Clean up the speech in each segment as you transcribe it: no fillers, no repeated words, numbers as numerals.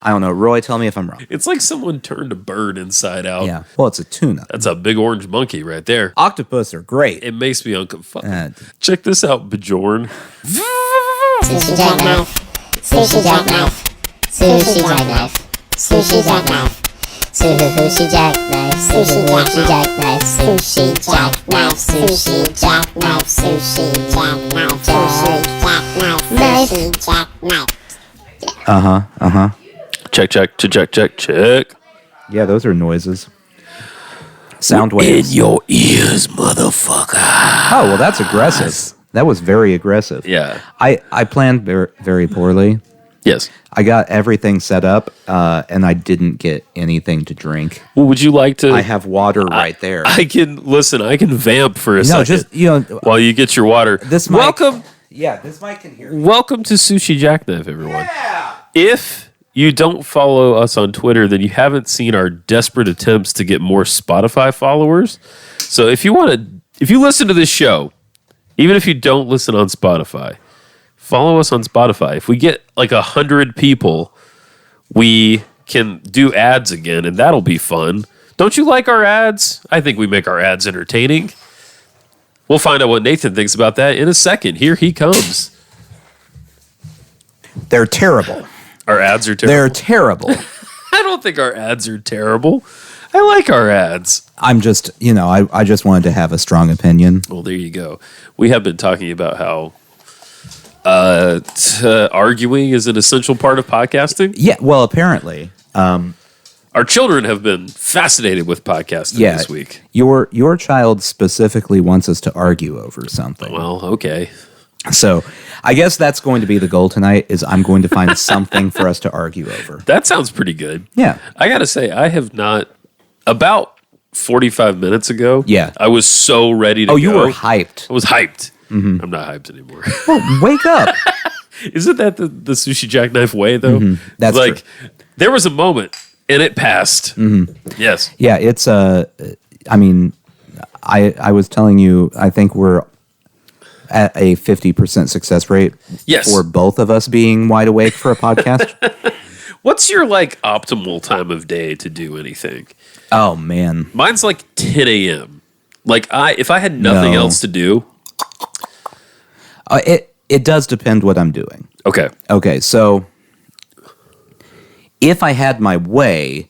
I don't know. Roy, tell me if I'm wrong. It's like someone turned a bird inside out. Yeah. Well, it's a tuna. That's a big orange monkey right there. Octopus are great. It makes me uncomfortable. Check this out, Bjorn. Sushi jackknife. Sushi jackknife. Sushi jackknife. Sushi jackknife. Sushi jackknife. Sushi jackknife. Sushi jackknife. Sushi jackknife. Sushi jackknife. Sushi jackknife. Check. Yeah, those are noises. Sound waves. In your ears, motherfucker. Oh, well, that's aggressive. That was very aggressive. Yeah. I planned very poorly. Yes. I got everything set up, and I didn't get anything to drink. Well, would you like to? I have water right there. I can vamp for a second. Just while you get your water. This mic, welcome. Yeah, this mic can hear me. Welcome to Sushi Jackknife, everyone. Yeah. If you don't follow us on Twitter, then you haven't seen our desperate attempts to get more Spotify followers. So if you listen to this show, even if you don't listen on Spotify, follow us on Spotify. If we get like 100 people, we can do ads again, and that'll be fun. Don't you like our ads? I think we make our ads entertaining. We'll find out what Nathan thinks about that in a second. Here he comes. They're terrible. Our ads are terrible. They're terrible. I don't think our ads are terrible. I like our ads. I'm just, I just wanted to have a strong opinion. Well, there you go. We have been talking about how arguing is an essential part of podcasting. Yeah, well, apparently. Our children have been fascinated with podcasting this week. Your child specifically wants us to argue over something. Well, okay. So I guess that's going to be the goal tonight, is I'm going to find something for us to argue over. That sounds pretty good. Yeah. I got to say, I have not, about 45 minutes ago, yeah, I was so ready to go. Oh, you were hyped. I was hyped. Mm-hmm. I'm not hyped anymore. Well, wake up. Isn't that the Sushi Jackknife way, though? Mm-hmm. That's like, true. There was a moment, and it passed. Mm-hmm. Yes. Yeah, it's, I mean, I was telling you, I think we're at a 50% success rate for both of us being wide awake for a podcast. What's your, optimal time of day to do anything? Oh, man. Mine's 10 a.m. If I had nothing else to do. It does depend what I'm doing. Okay, so if I had my way,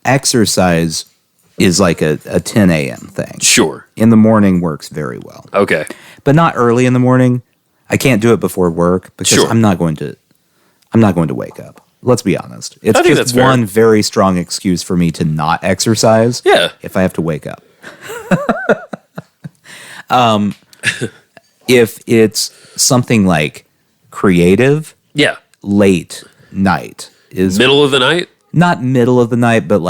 exercise is like a 10 a.m. thing. Sure. In the morning works very well. Okay. But not early in the morning. I can't do it before work because I'm not going to wake up. Let's be honest. It's just one very strong excuse for me to not exercise. Yeah. If I have to wake up. If it's something like creative, late night is middle of the night? Not middle of the night, but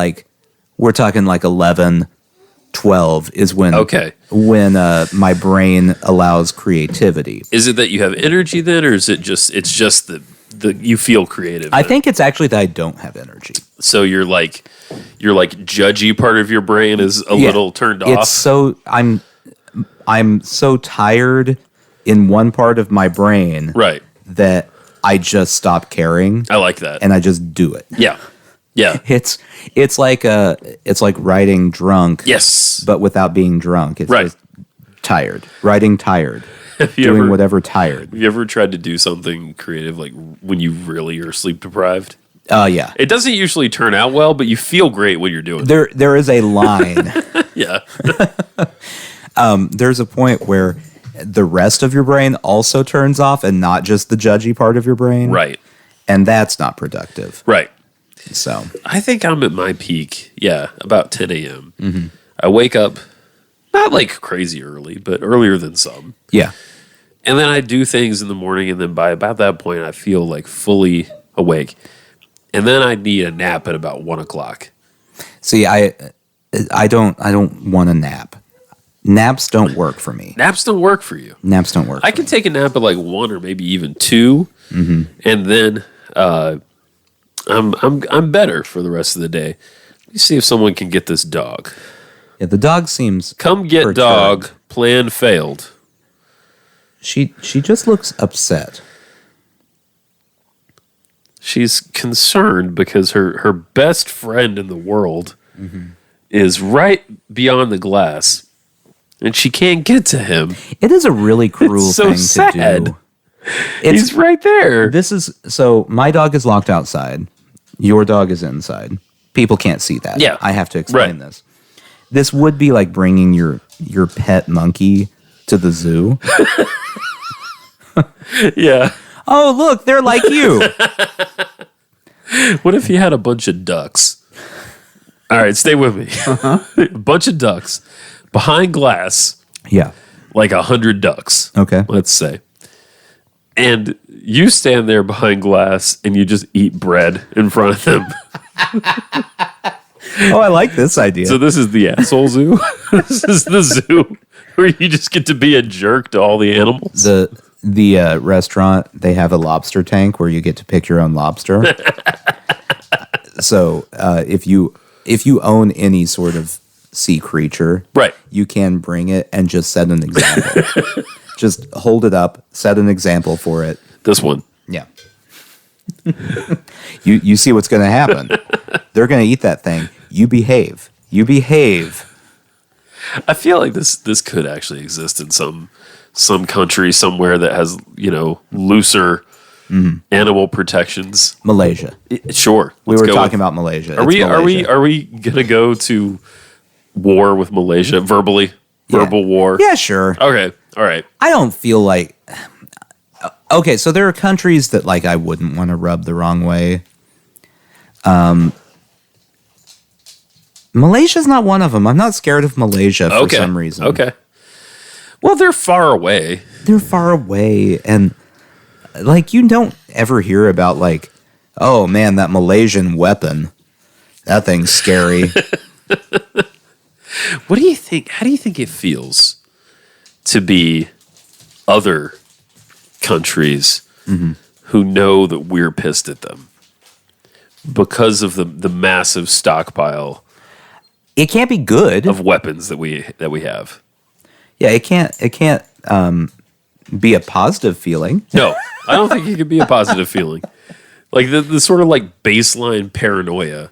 we're talking 11, 12 is when my brain allows creativity. Is it that you have energy then, or is it just the you feel creative? I think it's actually that I don't have energy. So your judgy part of your brain is a little turned off. It's so I'm so tired in one part of my brain, right, that I just stop caring. I like that, and I just do it. Yeah. It's like riding drunk. Yes, but without being drunk. It's just tired. Riding tired. Doing whatever tired. Have you ever tried to do something creative when you really are sleep deprived? Yeah. It doesn't usually turn out well, but you feel great when you're doing it. There is a line. Yeah. There's a point where the rest of your brain also turns off and not just the judgy part of your brain. Right. And that's not productive. Right. So I think I'm at my peak, about 10 a.m. Mm-hmm. I wake up, not crazy early, but earlier than some. Yeah. And then I do things in the morning, and then by about that point, I feel fully awake. And then I need a nap at about 1 o'clock. See, I don't want a nap. Naps don't work for me. Naps don't work for you. Naps don't work. I can take a nap at 1 or maybe even 2, and then I'm better for the rest of the day. Let me see if someone can get this dog. Yeah, the dog seems Come get perturbed. dog. Plan failed. She just looks upset. She's concerned because her best friend in the world is right beyond the glass, and she can't get to him. It is a really cruel thing to do. He's right there. So my dog is locked outside. Your dog is inside. People can't see that. Yeah. I have to explain this. This would be like bringing your pet monkey to the zoo. Yeah. Oh, look, they're like you. What if he had a bunch of ducks? All right, stay with me. A bunch of ducks behind glass. Yeah. Like 100 ducks. Okay. Let's say. And you stand there behind glass and you just eat bread in front of them. Oh, I like this idea. So this is the asshole zoo? This is the zoo where you just get to be a jerk to all the animals? The restaurant, they have a lobster tank where you get to pick your own lobster. So if you own any sort of sea creature, right, you can bring it and just set an example. Just hold it up, set an example for it. This one. Yeah. You see what's going to happen. They're going to eat that thing. You behave. You behave. I feel like this could actually exist in some country somewhere that has, looser animal protections. Malaysia. Sure. We were talking about Malaysia. Are we going to go to war with Malaysia verbally? Verbal war? Yeah, sure. Okay. All right. I don't feel like... Okay, so there are countries that like I wouldn't want to rub the wrong way. Malaysia's not one of them. I'm not scared of Malaysia for some reason. Okay. Well, they're far away. They're far away, and like you don't ever hear about like, oh man, that Malaysian weapon. That thing's scary. What do you think? How do you think it feels to be other countries who know that we're pissed at them because of the massive stockpile? It can't be good of weapons that we have. Yeah, it can't be a positive feeling. No, I don't think it could be a positive feeling. Like the sort of like baseline paranoia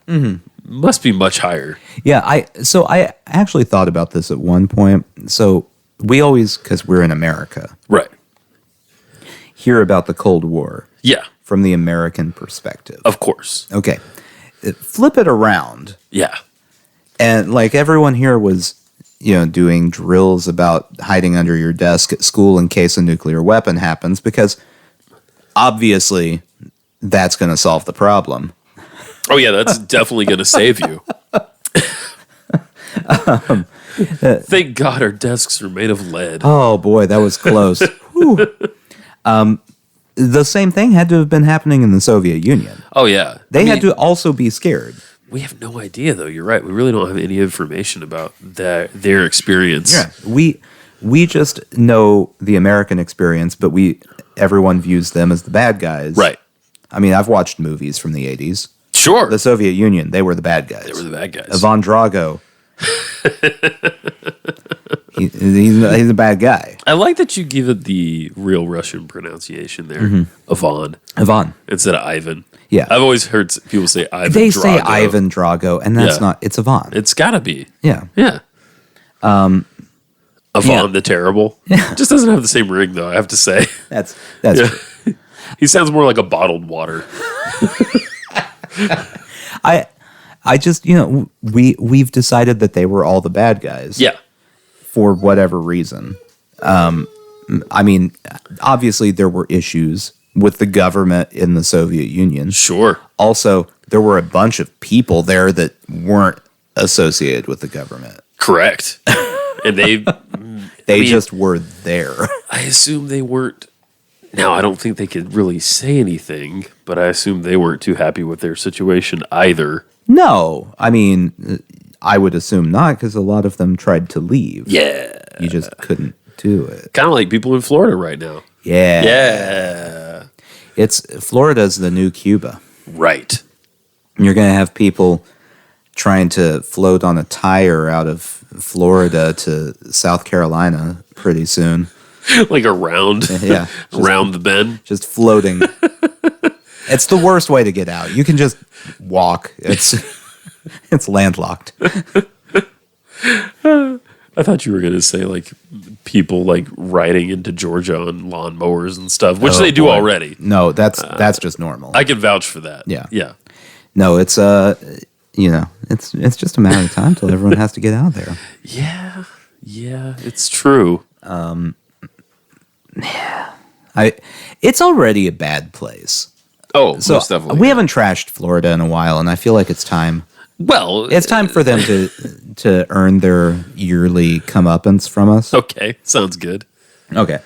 must be much higher. Yeah, I actually thought about this at one point. So we always, because we're in America, right, hear about the Cold War. Yeah, from the American perspective, of course. Okay, flip it around. Yeah, and like everyone here was, doing drills about hiding under your desk at school in case a nuclear weapon happens, because obviously that's going to solve the problem. Oh yeah, that's definitely going to save you. Thank God our desks are made of lead. Oh boy, that was close. The same thing had to have been happening in the Soviet Union. Oh yeah. They had to also be scared. We have no idea though. You're right. We really don't have any information about their experience. Yeah. We just know the American experience, but everyone views them as the bad guys. Right. I mean, I've watched movies from the 80s. Sure. The Soviet Union, they were the bad guys. They were the bad guys. Ivan Drago. He's a bad guy. I like that you give it the real Russian pronunciation there. Ivan. Instead of Ivan. Yeah. I've always heard people say Ivan Drago. They say Ivan Drago, and that's not, it's Ivan. It's gotta be. Yeah. Yeah. Ivan the Terrible. Yeah. Just doesn't have the same ring though, I have to say. That's true. He sounds more like a bottled water. I just, we've decided that they were all the bad guys. Yeah. For whatever reason. I mean, obviously there were issues with the government in the Soviet Union. Sure. Also, there were a bunch of people there that weren't associated with the government. Correct. And they just were there. I assume they weren't. Now, I don't think they could really say anything, but I assume they weren't too happy with their situation either. No. I mean, I would assume not, because a lot of them tried to leave. Yeah. You just couldn't do it. Kind of like people in Florida right now. Yeah. Yeah. Florida's the new Cuba. Right. You're going to have people trying to float on a tire out of Florida to South Carolina pretty soon. Like around, yeah, around the bend, just floating. It's the worst way to get out. You can just walk. It's landlocked. I thought you were going to say like people like riding into Georgia on lawnmowers and stuff, which they do already. No, that's just normal. I can vouch for that. Yeah. Yeah. No, it's it's just a matter of time till everyone has to get out there. Yeah. Yeah, it's true. It's already a bad place. Oh, So most definitely. we haven't trashed Florida in a while, and I feel like it's time. Well, It's time for them to earn their yearly comeuppance from us. okay. Sounds good. Okay.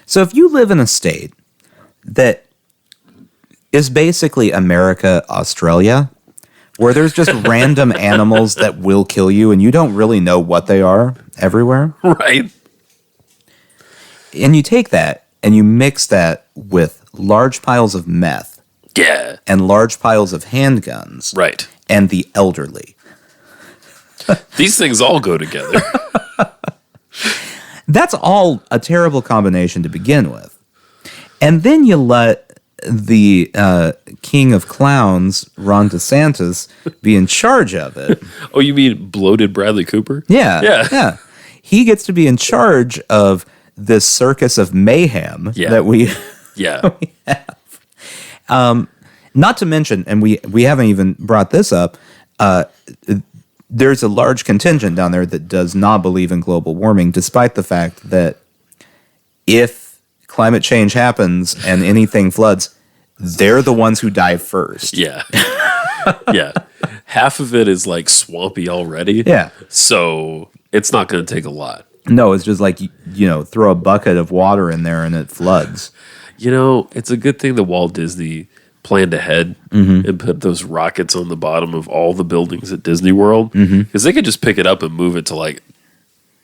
So if you live in a state that is basically America, Australia, where there's just random animals that will kill you and you don't really know what they are everywhere, Right. and you take that and you mix that with large piles of meth Yeah. and large piles of handguns Right. and the elderly. These things all go together. That's all a terrible combination to begin with. And then you let the king of clowns, Ron DeSantis, be in charge of it. Oh, you mean bloated Bradley Cooper? Yeah. Yeah. Yeah. He gets to be in charge of this circus of mayhem that we Yeah. not to mention, and we haven't even brought this up, there's a large contingent down there that does not believe in global warming, despite the fact that if climate change happens and anything floods, they're the ones who die first. Yeah. Yeah. Half of it is like swampy already. Yeah. So it's not going to take a lot. No, it's just like, throw a bucket of water in there and it floods. You know, it's a good thing that Walt Disney planned ahead and put those rockets on the bottom of all the buildings at Disney World, because they could just pick it up and move it to like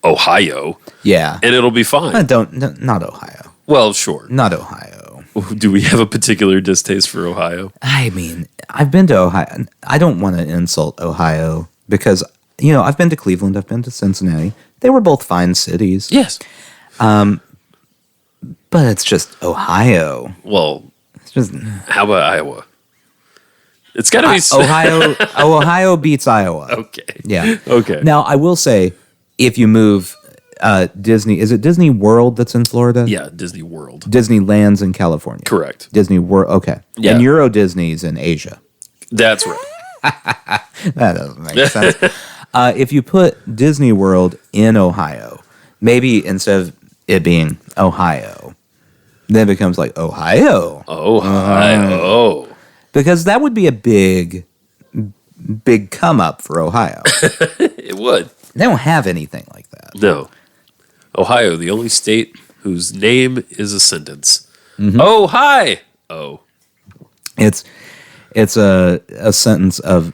Ohio, Yeah. and it'll be fine. Not Ohio. Well, sure. Not Ohio. Do we have a particular distaste for Ohio? I mean, I've been to Ohio. I don't want to insult Ohio because, I've been to Cleveland. I've been to Cincinnati. They were both fine cities. Yes. But it's just Ohio. Well, It's just how about Iowa? It's got to be Ohio. Ohio beats Iowa. Okay. Yeah. Okay. Now, I will say, if you move Disney, is it Disney World that's in Florida? Yeah, Disney World. Disneyland's in California. Correct. Disney World. Okay. Yeah. And Euro Disney's in Asia. That's right. That doesn't make sense. If you put Disney World in Ohio, maybe instead of it being Ohio, then it becomes like Ohio. Ohio. Because that would be a big come up for Ohio. It would. They don't have anything like that. No. Ohio, the only state whose name is a sentence. Oh, hi. Oh. It's a sentence of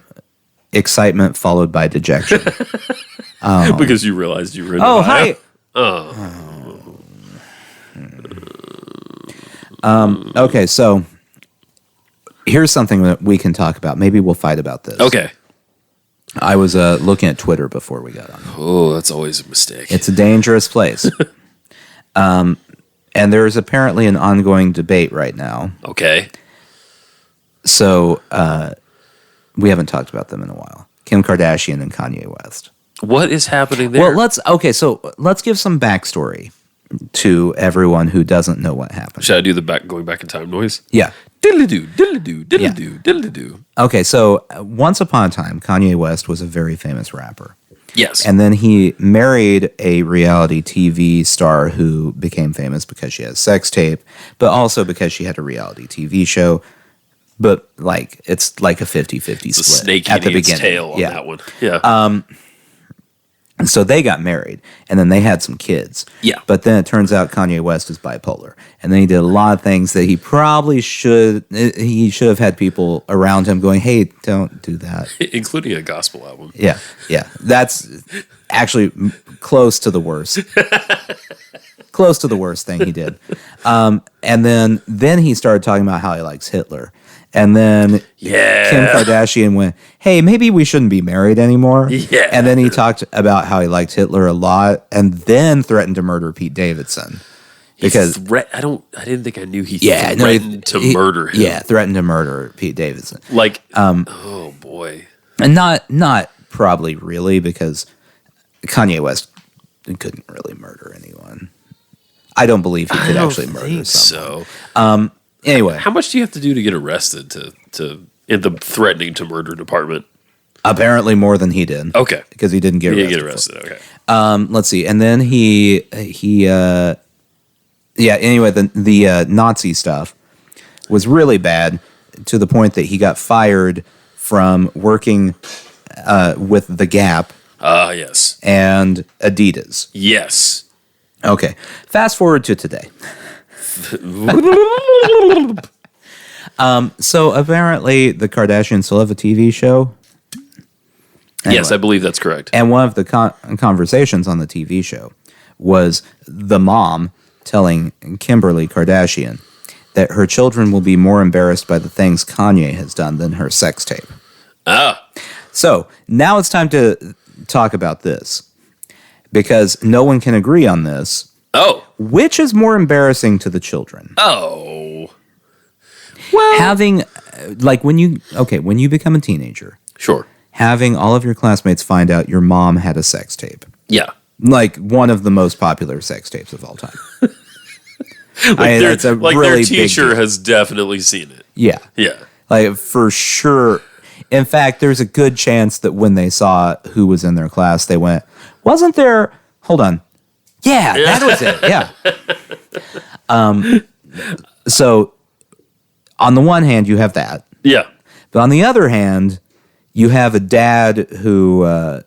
excitement followed by dejection. Because you realized you were in Oh, Ohio. hi. Okay, so here's something that we can talk about. Maybe we'll fight about this. Okay. I was looking at Twitter before we got on. Oh, that's always a mistake. It's a dangerous place. And there's apparently an ongoing debate right now. Okay. So we haven't talked about them in a while. Kim Kardashian and Kanye West. What is happening there? Well, let's give some backstory to everyone who doesn't know what happened. Should I do the going back in time noise? Yeah. Diddly-doo, diddly-doo, diddly-doo, diddly-doo. Okay, so once upon a time, Kanye West was a very famous rapper. Yes. And then he married a reality TV star who became famous because she had a sex tape, but also because she had a reality TV show. But it's like a 50-50 split it's a snake at the eating its beginning. tail on that one. Yeah. And so they got married, and then they had some kids. Yeah. But then it turns out Kanye West is bipolar, and then he did a lot of things that he probably should have had people around him going, "Hey, don't do that." Including a gospel album. Yeah. That's actually close to the worst. Close to the worst thing he did. And then he started talking about how he likes Hitler. And then Kim Kardashian went, "Hey, maybe we shouldn't be married anymore." Yeah. And then he talked about how he liked Hitler a lot and then threatened to murder Pete Davidson. Because I didn't think I knew he no, threatened to murder him. Yeah, threatened to murder Pete Davidson. Like, oh boy. And not probably really, because Kanye West couldn't really murder anyone. I don't believe he could actually murder someone. So, anyway, how much do you have to do to get arrested to in the threatening to murder department? apparently more than he did. Okay, because he didn't get arrested. He didn't get arrested. Okay. Let's see, and then anyway, the Nazi stuff was really bad to the point that he got fired from working with The Gap. Yes. And Adidas. Yes. Okay. Fast forward to today. So apparently the Kardashians still have a TV show. Anyway, yes, I believe that's correct. And one of the conversations on the TV show was the mom telling Kimberly Kardashian that her children will be more embarrassed by the things Kanye has done than her sex tape. So now it's time to talk about this, because no one can agree on this. Which is more embarrassing to the children? Well, having when you become a teenager, sure, having all of your classmates find out your mom had a sex tape. Yeah. Like one of the most popular sex tapes of all time. Their teacher has definitely seen it. Yeah. Yeah. Like for sure. In fact, there's a good chance that when they saw who was in their class, they went, wasn't there? Hold on. Yeah, that was it. Yeah. So on the one hand, you have that. Yeah. But on the other hand, you have a dad who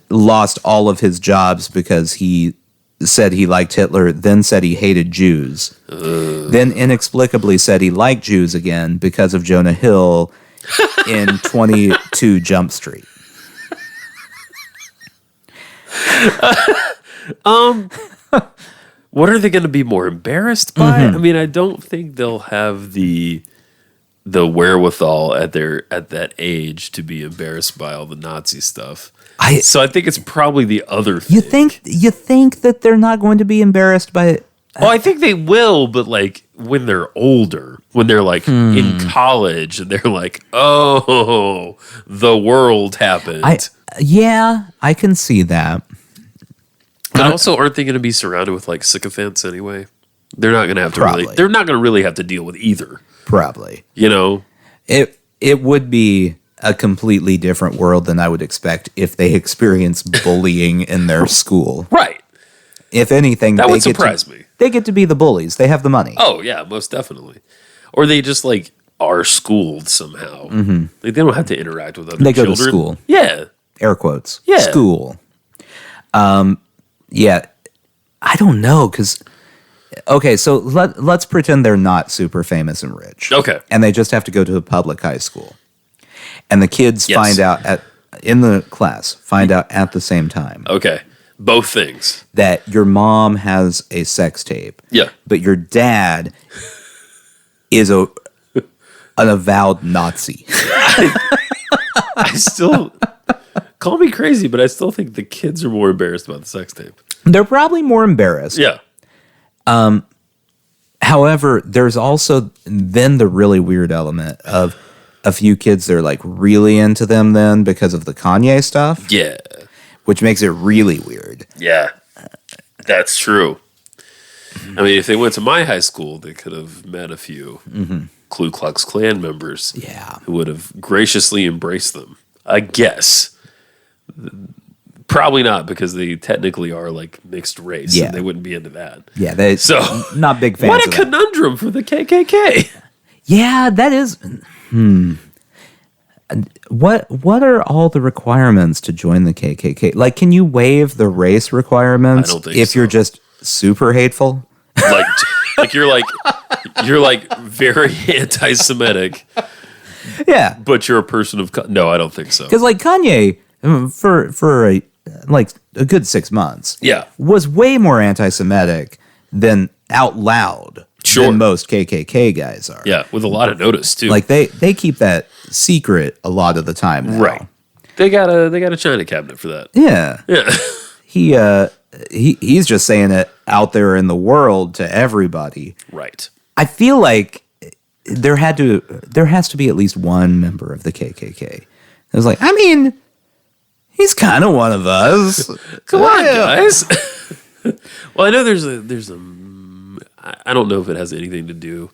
lost all of his jobs because he said he liked Hitler, then said he hated Jews, then inexplicably said he liked Jews again because of Jonah Hill in 22 Jump Street. What are they going to be more embarrassed by? I mean, I don't think they'll have the wherewithal at that age to be embarrassed by all the Nazi stuff. So I think it's probably the other thing. You think that they're not going to be embarrassed by it? Oh, I think they will, but like when they're older, when they're like in college, and they're like, "Oh, the world happened." I can see that. But also, aren't they going to be surrounded with like sycophants anyway? They're not going to have to Probably. They're not going to really have to deal with either. Probably. You know, it would be a completely different world than I would expect if they experienced bullying in their school. Right. If anything, that would surprise me. They get to be the bullies. They have the money. Oh yeah, most definitely. Or they just like are schooled somehow. Like they don't have to interact with other children. They go to school. Yeah. Air quotes. Yeah. School. Yeah. I don't know, because okay, so let's pretend they're not super famous and rich. Okay. And they just have to go to a public high school. And the kids find out in the class at the same time. Okay. Both things. That your mom has a sex tape. Yeah. But your dad is an avowed Nazi. I still call me crazy, but I still think the kids are more embarrassed about the sex tape. They're probably more embarrassed. Yeah. However, there's also then the really weird element of a few kids that are like really into them then because of the Kanye stuff. Yeah. Which makes it really weird. Yeah. That's true. I mean, if they went to my high school, they could have met a few Ku Klux Klan members. Yeah. Who would have graciously embraced them. I guess. Probably not, because they technically are like mixed race. Yeah. And they wouldn't be into that. Yeah. They not big fans. What a conundrum for the KKK. Yeah, that is. What are all the requirements to join the KKK? Like, can you waive the race requirements I don't think if you're just super hateful? Like you're very anti-Semitic. Yeah, but you're a person of no, I don't think so. Because like Kanye, for a good 6 months, was way more anti-Semitic than out loud. Sure. Than most KKK guys are. Yeah, with a lot of notice too. Like they keep that secret a lot of the time now. Right. They got a china cabinet for that. Yeah. Yeah. he's just saying it out there in the world to everybody. Right. I feel like there has to be at least one member of the KKK. It was like, I mean, he's kind of one of us. Come on, guys. Well, I know there's a. I don't know if it has anything to do.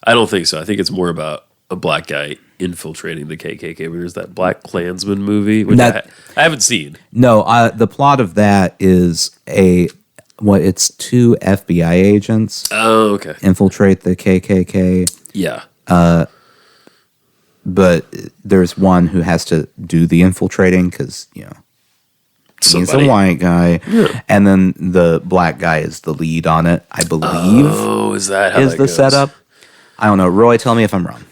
I don't think so. I think it's more about a black guy infiltrating the KKK. There's that Black Klansman movie, which I haven't seen. No, the plot of that is it's two FBI agents. Oh, okay. Infiltrate the KKK. Yeah. But there's one who has to do the infiltrating because, he's a white guy. Yeah. And then the black guy is the lead on it, I believe. Oh, is that how is that the goes? setup? I don't know. Roy, tell me if I'm wrong.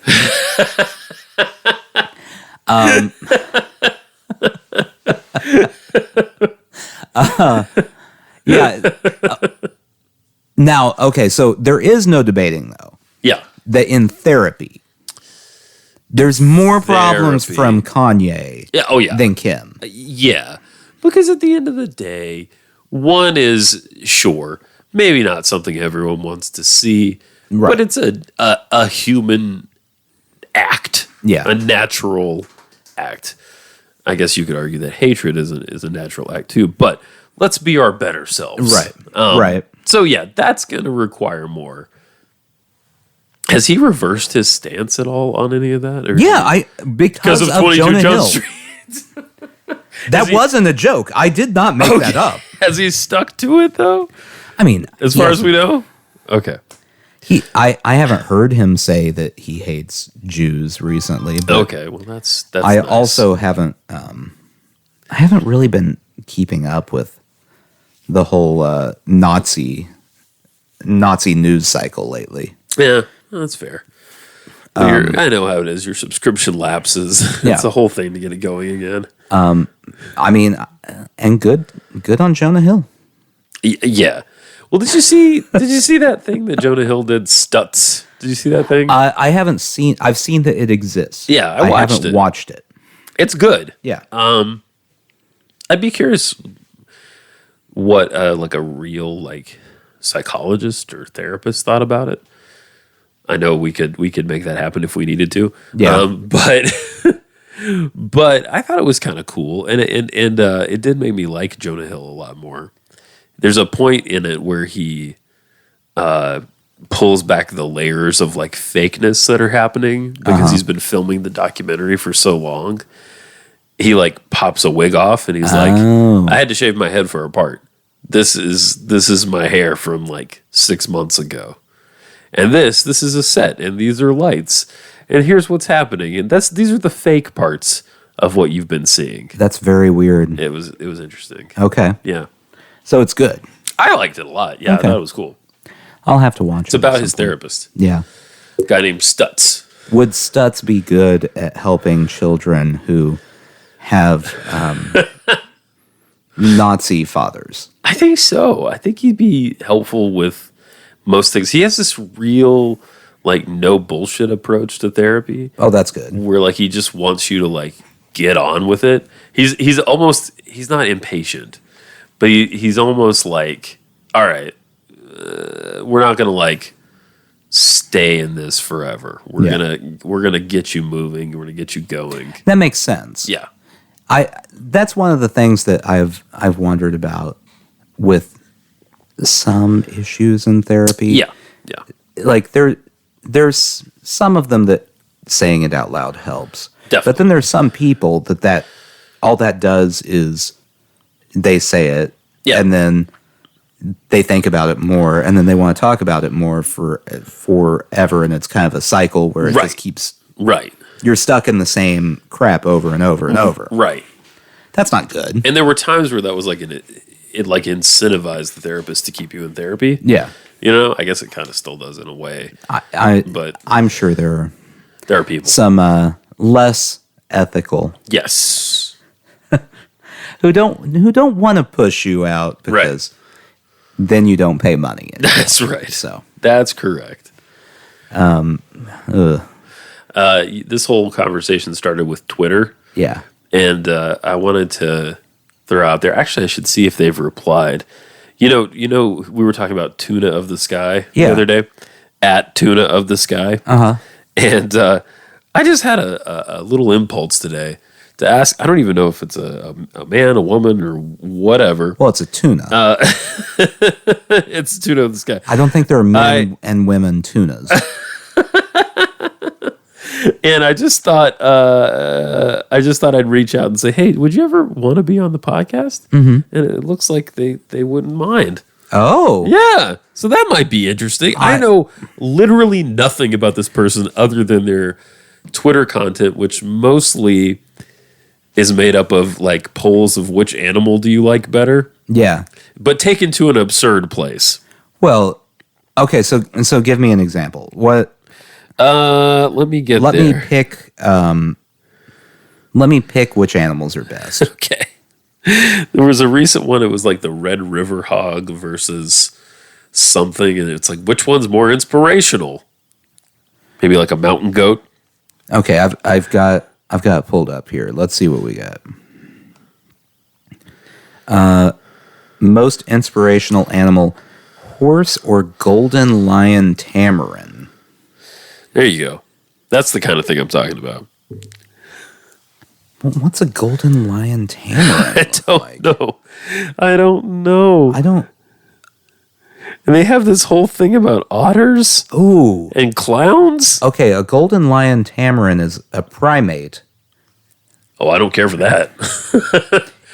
Now, okay, so there is no debating, though. Yeah. That in therapy, there's more problems from Kanye than Kim. Yeah. Because at the end of the day, one is, sure, maybe not something everyone wants to see, right, but it's a human act. Yeah. A natural act. I guess you could argue that hatred is a natural act too, but let's be our better selves. Right. Right. So yeah, that's going to require more. Has he reversed his stance at all on any of that? Or because of 22 Jonah Jump Hill. Street. That wasn't a joke. I did not make that up. Has he stuck to it though? I mean, as far as we know? Okay. I haven't heard him say that he hates Jews recently. But okay, well that's I nice. Also haven't I haven't really been keeping up with the whole Nazi news cycle lately. Yeah, that's fair. I know how it is. Your subscription lapses. Yeah. It's a whole thing to get it going again. I mean, and good on Jonah Hill. Yeah. Well, did you see that thing that Jonah Hill did, Stutz? Did you see that thing? I haven't seen. I've seen that it exists. Yeah, I haven't watched it. It's good. Yeah. I'd be curious what like a real psychologist or therapist thought about it. I know we could make that happen if we needed to. Yeah. But I thought it was kind of cool, and it did make me like Jonah Hill a lot more. There's a point in it where he pulls back the layers of fakeness that are happening because he's been filming the documentary for so long. He pops a wig off and he's like, I had to shave my head for a part. This is my hair from 6 months ago. And this is a set and these are lights. And here's what's happening. And these are the fake parts of what you've been seeing. That's very weird. It was interesting. Okay. Yeah. So it's good. I liked it a lot. Yeah, okay. I thought it was cool. I'll have to watch it. It's about his therapist. Yeah. A guy named Stutz. Would Stutz be good at helping children who have Nazi fathers? I think so. I think he'd be helpful with most things. He has this real no bullshit approach to therapy. Oh, that's good. Where he just wants you to get on with it. He's not impatient, but he's almost all right, we're not gonna stay in this forever. We're gonna get you moving. We're gonna get you going. That makes sense. Yeah. That's one of the things that I've wondered about with some issues in therapy. Yeah. Yeah. There's some of them that saying it out loud helps. Definitely. But then there's some people that all that does is they say it, and then they think about it more, and then they want to talk about it more forever, and it's kind of a cycle where it just keeps... Right. You're stuck in the same crap over and over and over. Right. That's not good. And there were times where that was it incentivized the therapist to keep you in therapy. Yeah. I guess it kind of still does in a way. But I'm sure there are people. Some less ethical. Yes. who don't want to push you out because then you don't pay money. That's right. So that's correct. This whole conversation started with Twitter. Yeah. And I wanted to they're out there. Actually, I should see if they've replied. You know, we were talking about Tuna of the Sky the other day, at Tuna of the Sky. And I just had a little impulse today to ask. I don't even know if it's a man, a woman, or whatever. Well, it's a tuna. It's Tuna of the Sky. I don't think there are men and women tunas. And I just thought I'd reach out and say, hey, would you ever want to be on the podcast? And it looks like they wouldn't mind. Oh. Yeah. So that might be interesting. I know literally nothing about this person other than their Twitter content, which mostly is made up of like polls of which animal do you like better. Yeah. But taken to an absurd place. Well, okay, so give me an example. What let me get let there. me pick let me pick which animals are best. Okay. There was a recent one. It was like the Red River hog versus something, and it's like, which one's more inspirational? Maybe like a mountain goat. Okay, I've got it pulled up here. Let's see what we got. Most inspirational animal: horse or golden lion tamarin. There you go. That's the kind of thing I'm talking about. What's a golden lion tamarin? I don't know. And they have this whole thing about otters. Ooh. And clowns. Okay, a golden lion tamarin is a primate. Oh, I don't care for that.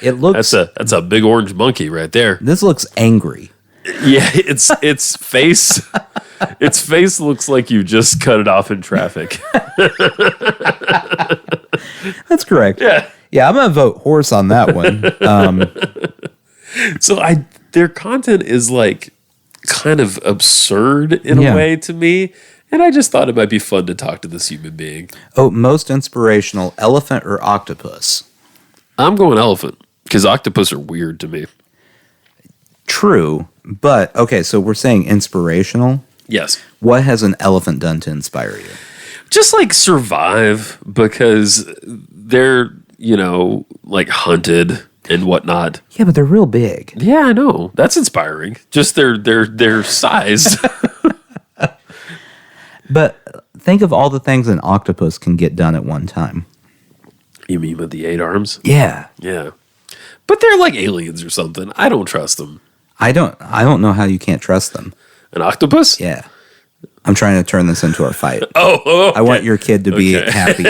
It looks that's a big orange monkey right there. This looks angry. Yeah, its face looks like you just cut it off in traffic. That's correct. Yeah, I'm gonna vote horse on that one. So their content is like kind of absurd in a way to me, and I just thought it might be fun to talk to this human being. Oh, most inspirational: elephant or octopus? I'm going elephant because octopus are weird to me. True, but okay, so we're saying inspirational. Yes. What has an elephant done to inspire you? Just like survive, because they're, like hunted and whatnot. Yeah, but they're real big. Yeah, I know. That's inspiring. Just their size. But think of all the things an octopus can get done at one time. You mean with the 8 arms? Yeah. Yeah. But they're like aliens or something. I don't trust them. I don't know how you can't trust them. An octopus? Yeah. I'm trying to turn this into our fight. Okay. I want your kid to be happy.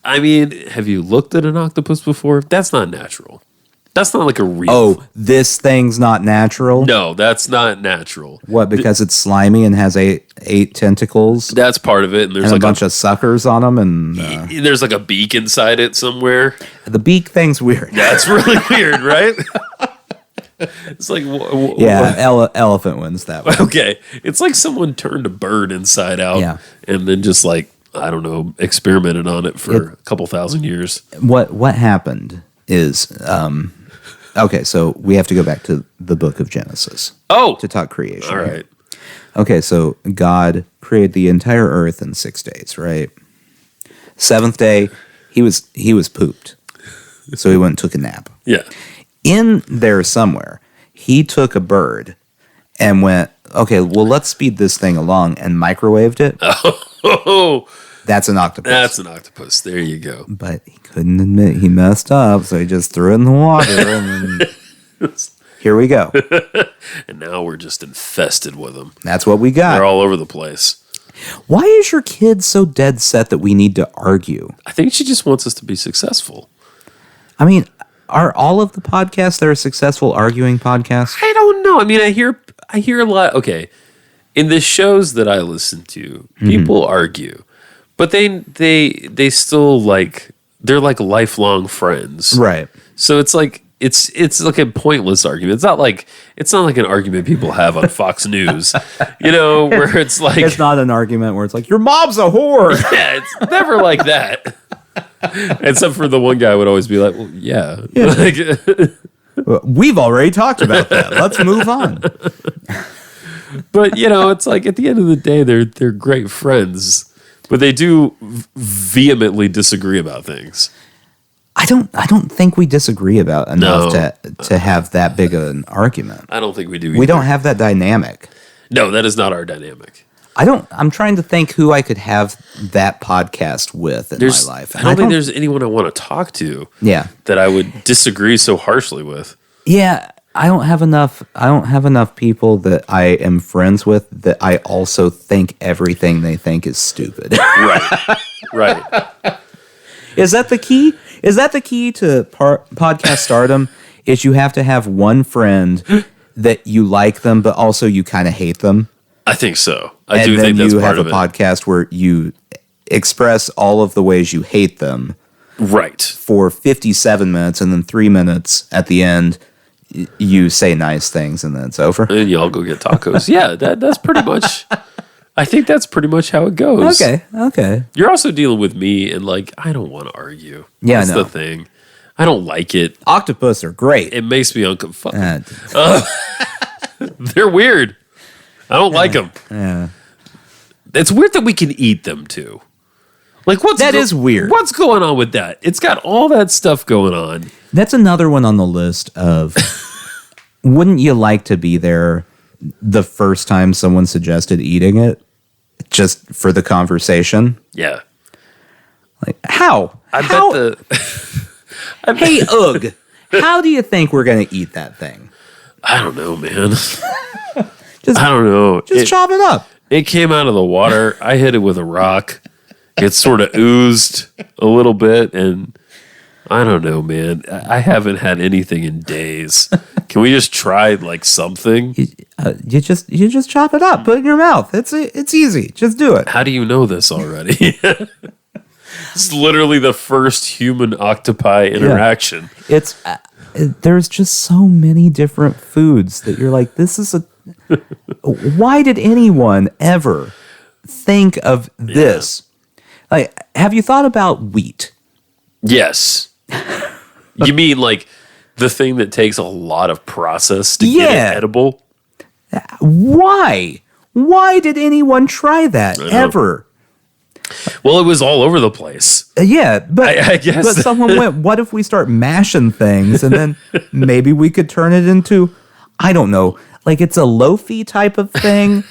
I mean, have you looked at an octopus before? That's not natural. That's not like a real... Oh, this thing's not natural? No, that's not natural. What, because it's slimy and has eight tentacles? That's part of it. And there's and like a bunch of suckers on them? And there's like a beak inside it somewhere. the beak thing's weird. That's really weird, right? It's like... elephant wins that one. Okay. It's like someone turned a bird inside out and then just like, I don't know, experimented on it for a couple thousand years. What happened is... okay, so we have to go back to the book of Genesis. Oh! To talk creation. All right. Okay, so God created the entire earth in 6 days, right? 7th day, he was pooped. So he went and took a nap. Yeah. In there somewhere, he took a bird and went, okay, well, let's speed this thing along, and microwaved it. Oh! That's an octopus. That's an octopus. There you go. But he couldn't admit he messed up, so he just threw it in the water, and then here we go. And now we're just infested with them. That's what we got. They're all over the place. Why is your kid so dead set that we need to argue? I think she just wants us to be successful. I mean, are all of the podcasts that are successful arguing podcasts? I don't know. I mean, I hear a lot. Okay, in the shows that I listen to, people argue, but they still like, they're like lifelong friends, right? So it's like it's like a pointless argument. It's not like an argument people have on Fox News, where it's like, it's not an argument where it's like, your mom's a whore. Yeah, it's never like that. Except for the one guy would always be like, well, yeah. Like, we've already talked about that. Let's move on. But, it's like at the end of the day, they're great friends, but they do vehemently disagree about things. I don't think we disagree about enough to have that big of an argument. I don't think we do. We don't have that dynamic. No, that is not our dynamic. I'm trying to think who I could have that podcast with in my life. I don't think there's anyone I want to talk to. Yeah. That I would disagree so harshly with. Yeah, I don't have enough people that I am friends with that I also think everything they think is stupid. Right. Is that the key? Is that the key to podcast stardom? Is you have to have one friend that you like them, but also you kind of hate them. I think so. I do think that's part of it. And then you have a podcast where you express all of the ways you hate them. Right. For 57 minutes, and then 3 minutes at the end, you say nice things, and then it's over. And y'all go get tacos. Yeah, that's pretty much... I think that's pretty much how it goes. Okay. You're also dealing with me, and like, I don't want to argue. Yeah, that's the thing. I don't like it. Octopus are great. It makes me uncomfortable. They're weird. I don't like them. Yeah. It's weird that we can eat them too. Like, that is weird. What's going on with that? It's got all that stuff going on. That's another one on the list of wouldn't you like to be there the first time someone suggested eating it just for the conversation? Yeah. Like, how? Bet Hey, Ugh, how do you think we're going to eat that thing? I don't know, man. I don't know. Just chop it up. It came out of the water. I hit it with a rock. It sort of oozed a little bit, and I don't know, man. I haven't had anything in days. Can we just try like something? You just chop it up. Put it in your mouth. It's easy. Just do it. How do you know this already? It's literally the first human octopi interaction. Yeah. It's there's just so many different foods that you're like, this is why did anyone ever think of this? Like, have you thought about wheat? Yes. You mean like the thing that takes a lot of process to get it edible? Why? Why did anyone try that ever? Well, it was all over the place. Yeah, but I guess. But someone went, what if we start mashing things and then maybe we could turn it into, I don't know, like it's a loafy type of thing.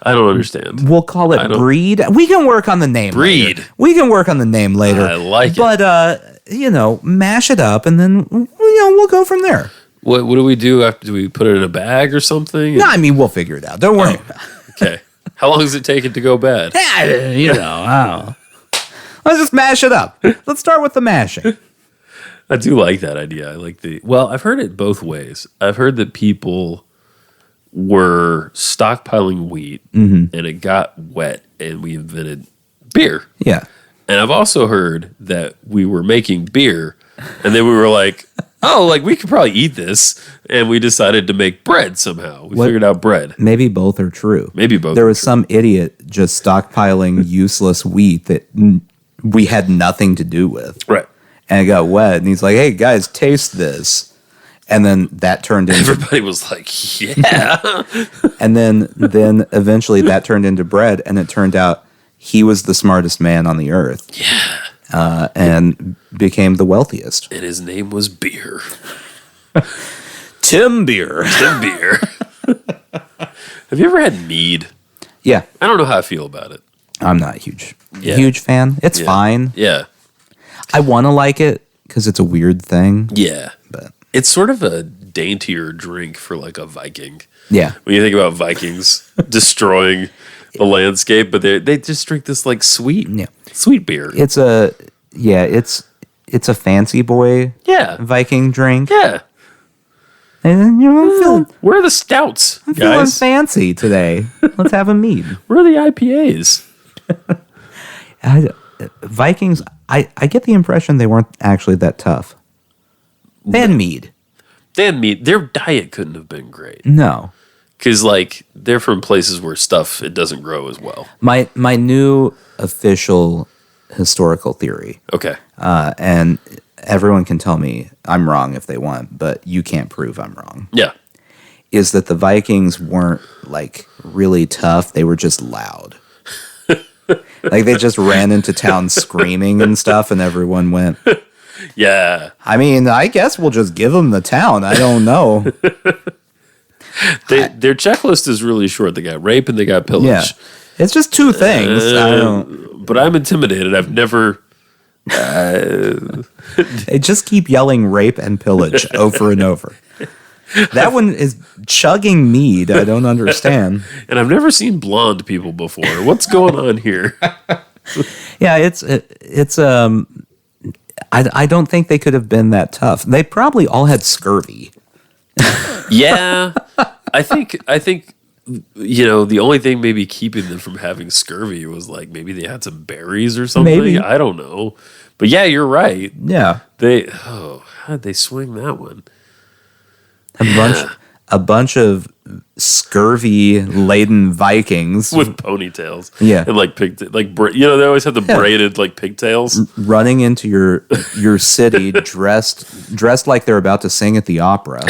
I don't understand. We'll call it breed. We can work on the name. Breed. Later. We can work on the name later. I like it. But mash it up and then we'll go from there. What do we do after? Do we put it in a bag or something? No, I mean we'll figure it out. Don't worry. Okay. How long does it take it to go bad? I don't know. Let's just mash it up. Let's start with the mashing. I do like that idea. I like I've heard it both ways. I've heard that people were stockpiling wheat and it got wet and we invented beer. Yeah. And I've also heard that we were making beer and then we were like, oh, like we could probably eat this. And we decided to make bread somehow. We figured out bread. Maybe both are true. Maybe both. There was some idiot just stockpiling useless wheat that we had nothing to do with. Right. And it got wet. And he's like, hey, guys, taste this. And then that turned into... Everybody was like, yeah. And then eventually that turned into bread. And it turned out he was the smartest man on the earth. Yeah. And became the wealthiest. And his name was Beer. Tim Beer. Tim Beer. Have you ever had mead? Yeah. I don't know how I feel about it. I'm not a huge fan. It's fine. Yeah. I want to like it because it's a weird thing. Yeah. But it's sort of a daintier drink for like a Viking. Yeah. When you think about Vikings destroying the landscape, but they just drink this like sweet beer. It's a fancy boy Viking drink. Yeah. And where are the stouts, I'm feeling fancy today. Let's have a mead. Where are the IPAs? Vikings, I get the impression they weren't actually that tough. They had mead. Their diet couldn't have been great. No. Because, like, they're from places where it doesn't grow as well. My new official historical theory. Okay. And everyone can tell me I'm wrong if they want, but you can't prove I'm wrong. Yeah. Is that the Vikings weren't, like, really tough. They were just loud. Like, they just ran into town screaming and stuff, and everyone went, Yeah. I mean, I guess we'll just give them the town. I don't know. Their checklist is really short. They got rape and they got pillage. Yeah. It's just two things. I don't. But I'm intimidated. I've never. They just keep yelling rape and pillage over and over. That one is chugging mead. I don't understand. And I've never seen blonde people before. What's going on here? Yeah, it's I don't think they could have been that tough. They probably all had scurvy. Yeah. I think the only thing maybe keeping them from having scurvy was like maybe they had some berries or something. Maybe. I don't know. But yeah, you're right. Yeah. How'd they swing that one? A bunch of scurvy-laden Vikings With ponytails. Yeah. And like they always have the braided like pigtails. running into your city dressed like they're about to sing at the opera.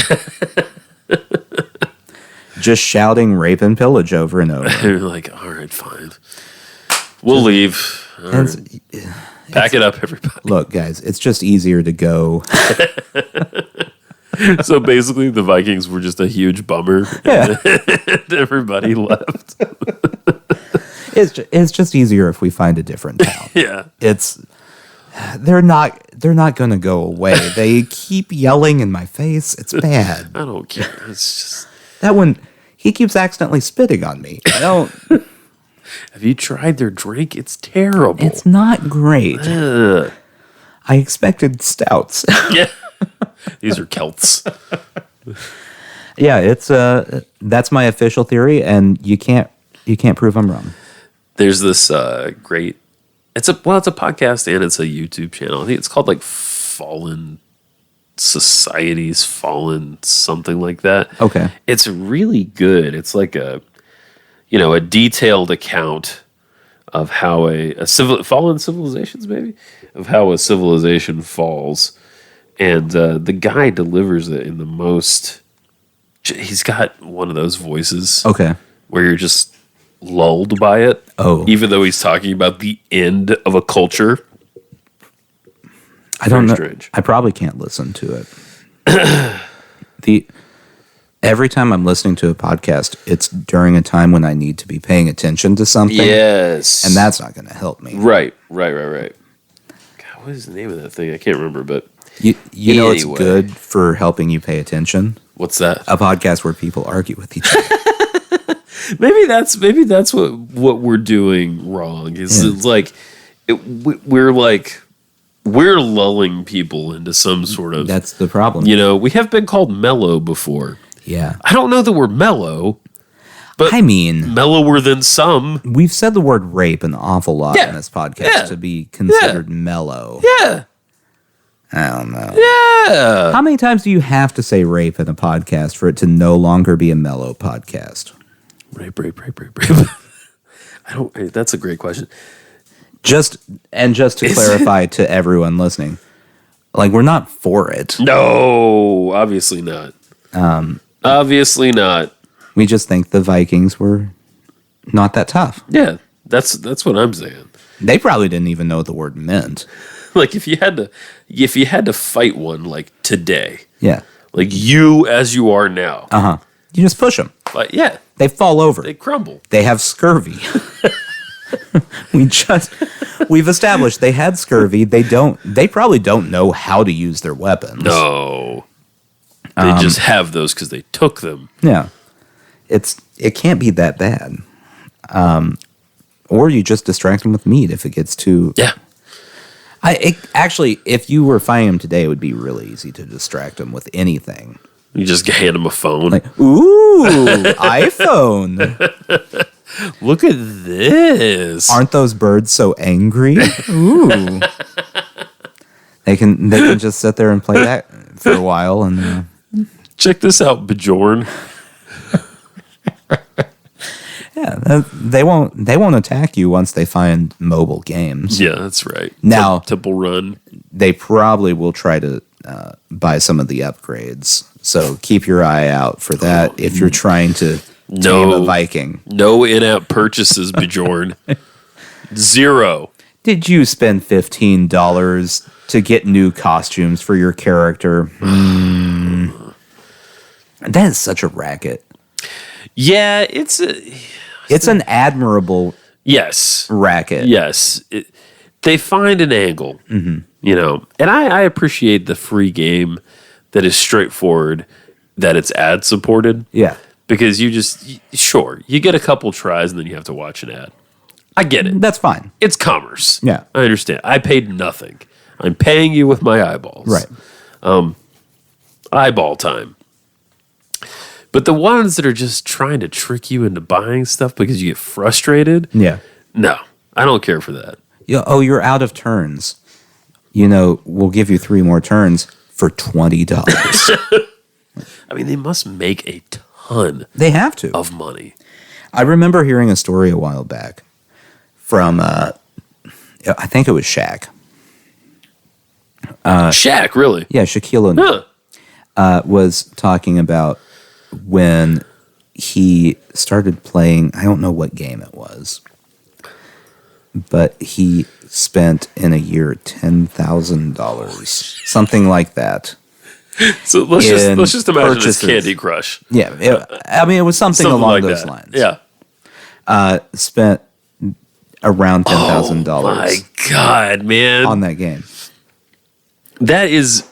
Just shouting rape and pillage over and over. They're like, all right, fine. We'll leave. All right. Pack it up, everybody. Look, guys, it's just easier to go. So basically, the Vikings were just a huge bummer. Yeah. And everybody left. It's just easier if we find a different town. Yeah. They're not going to go away. They keep yelling in my face. It's bad. I don't care. It's just. That one, he keeps accidentally spitting on me. I don't. Have you tried their drink? It's terrible. It's not great. Ugh. I expected stouts. Yeah. These are Celts. Yeah, it's that's my official theory, and you can't prove I'm wrong. There's this great. It's a podcast and it's a YouTube channel. I think it's called like Fallen Societies, Fallen something like that. Okay. It's really good. It's like a detailed account of how fallen civilizations, maybe, of how a civilization falls. And the guy delivers it in the most. He's got one of those voices. Okay. Where you're just lulled by it. Oh. Even though he's talking about the end of a culture. I don't know. Strange. I probably can't listen to it. Every time I'm listening to a podcast, it's during a time when I need to be paying attention to something. Yes. And that's not going to help me. Right. God, what is the name of that thing? I can't remember, but You know it's Anyway. good for helping you pay attention? what's that? A podcast where people argue with each other. Maybe that's what we're doing wrong. It's like we're lulling people into some sort of. That's the problem. We have been called mellow before. Yeah. I don't know that we're mellow, but I mean, mellower than some. we've said the word rape an awful lot Yeah. in this podcast Yeah. to be considered mellow. Yeah. I don't know. Yeah. How many times do you have to say rape in a podcast for it to no longer be a mellow podcast? Rape. That's a great question. Just to clarify to everyone listening, like, we're not for it. No, obviously not. Obviously not. We just think the Vikings were not that tough. Yeah, that's what I'm saying. They probably didn't even know what the word meant. Like if you had to fight one like today, Yeah. like you as you are now, You just push them. but yeah, They fall over. they crumble. They have scurvy. We've established they had scurvy. They probably don't know how to use their weapons. No, they just have those because they took them. Yeah. It can't be that bad. Or you just distract them with meat if it gets too. Yeah, Actually, if you were fighting them today, it would be really easy to distract them with anything. you just hand them a phone. Like, ooh, iPhone. Look at this. Aren't those birds so angry? Ooh. They can just sit there and play that for a while and Check this out, Bjorn. yeah, they won't attack you once they find mobile games. Yeah, that's right. Now- Temple Run. They probably will try to buy some of the upgrades. So keep your eye out for that if you're trying to tame a Viking. No in-app purchases, Bjorn. 0. Did you spend $15 to get new costumes for your character? That is such a racket. Yeah, It's an admirable yes. racket. Yes. They find an angle, you know, and I appreciate the free game that is straightforward, that it's ad supported. Yeah. Because you get a couple tries and then you have to watch an ad. I get it. That's fine. It's commerce. Yeah. I understand. I paid nothing. I'm paying you with my eyeballs. Right. Eyeball time. But the ones that are just trying to trick you into buying stuff because you get frustrated, Yeah. no, I don't care for that. You're out of turns. You know, we'll give you 3 more turns for $20. I mean, they must make a ton They have to. of money. I remember hearing a story a while back from, I think it was Shaq. Shaq, really? Yeah, Shaquille O'Neal. Was talking about when he started playing, I don't know what game it was, but he spent in a year $10,000, something like that. So let's just imagine purchases. it's Candy Crush. Yeah, it was something along like those that. lines. Yeah. Spent around $10,000 My God, man. on that game. That is,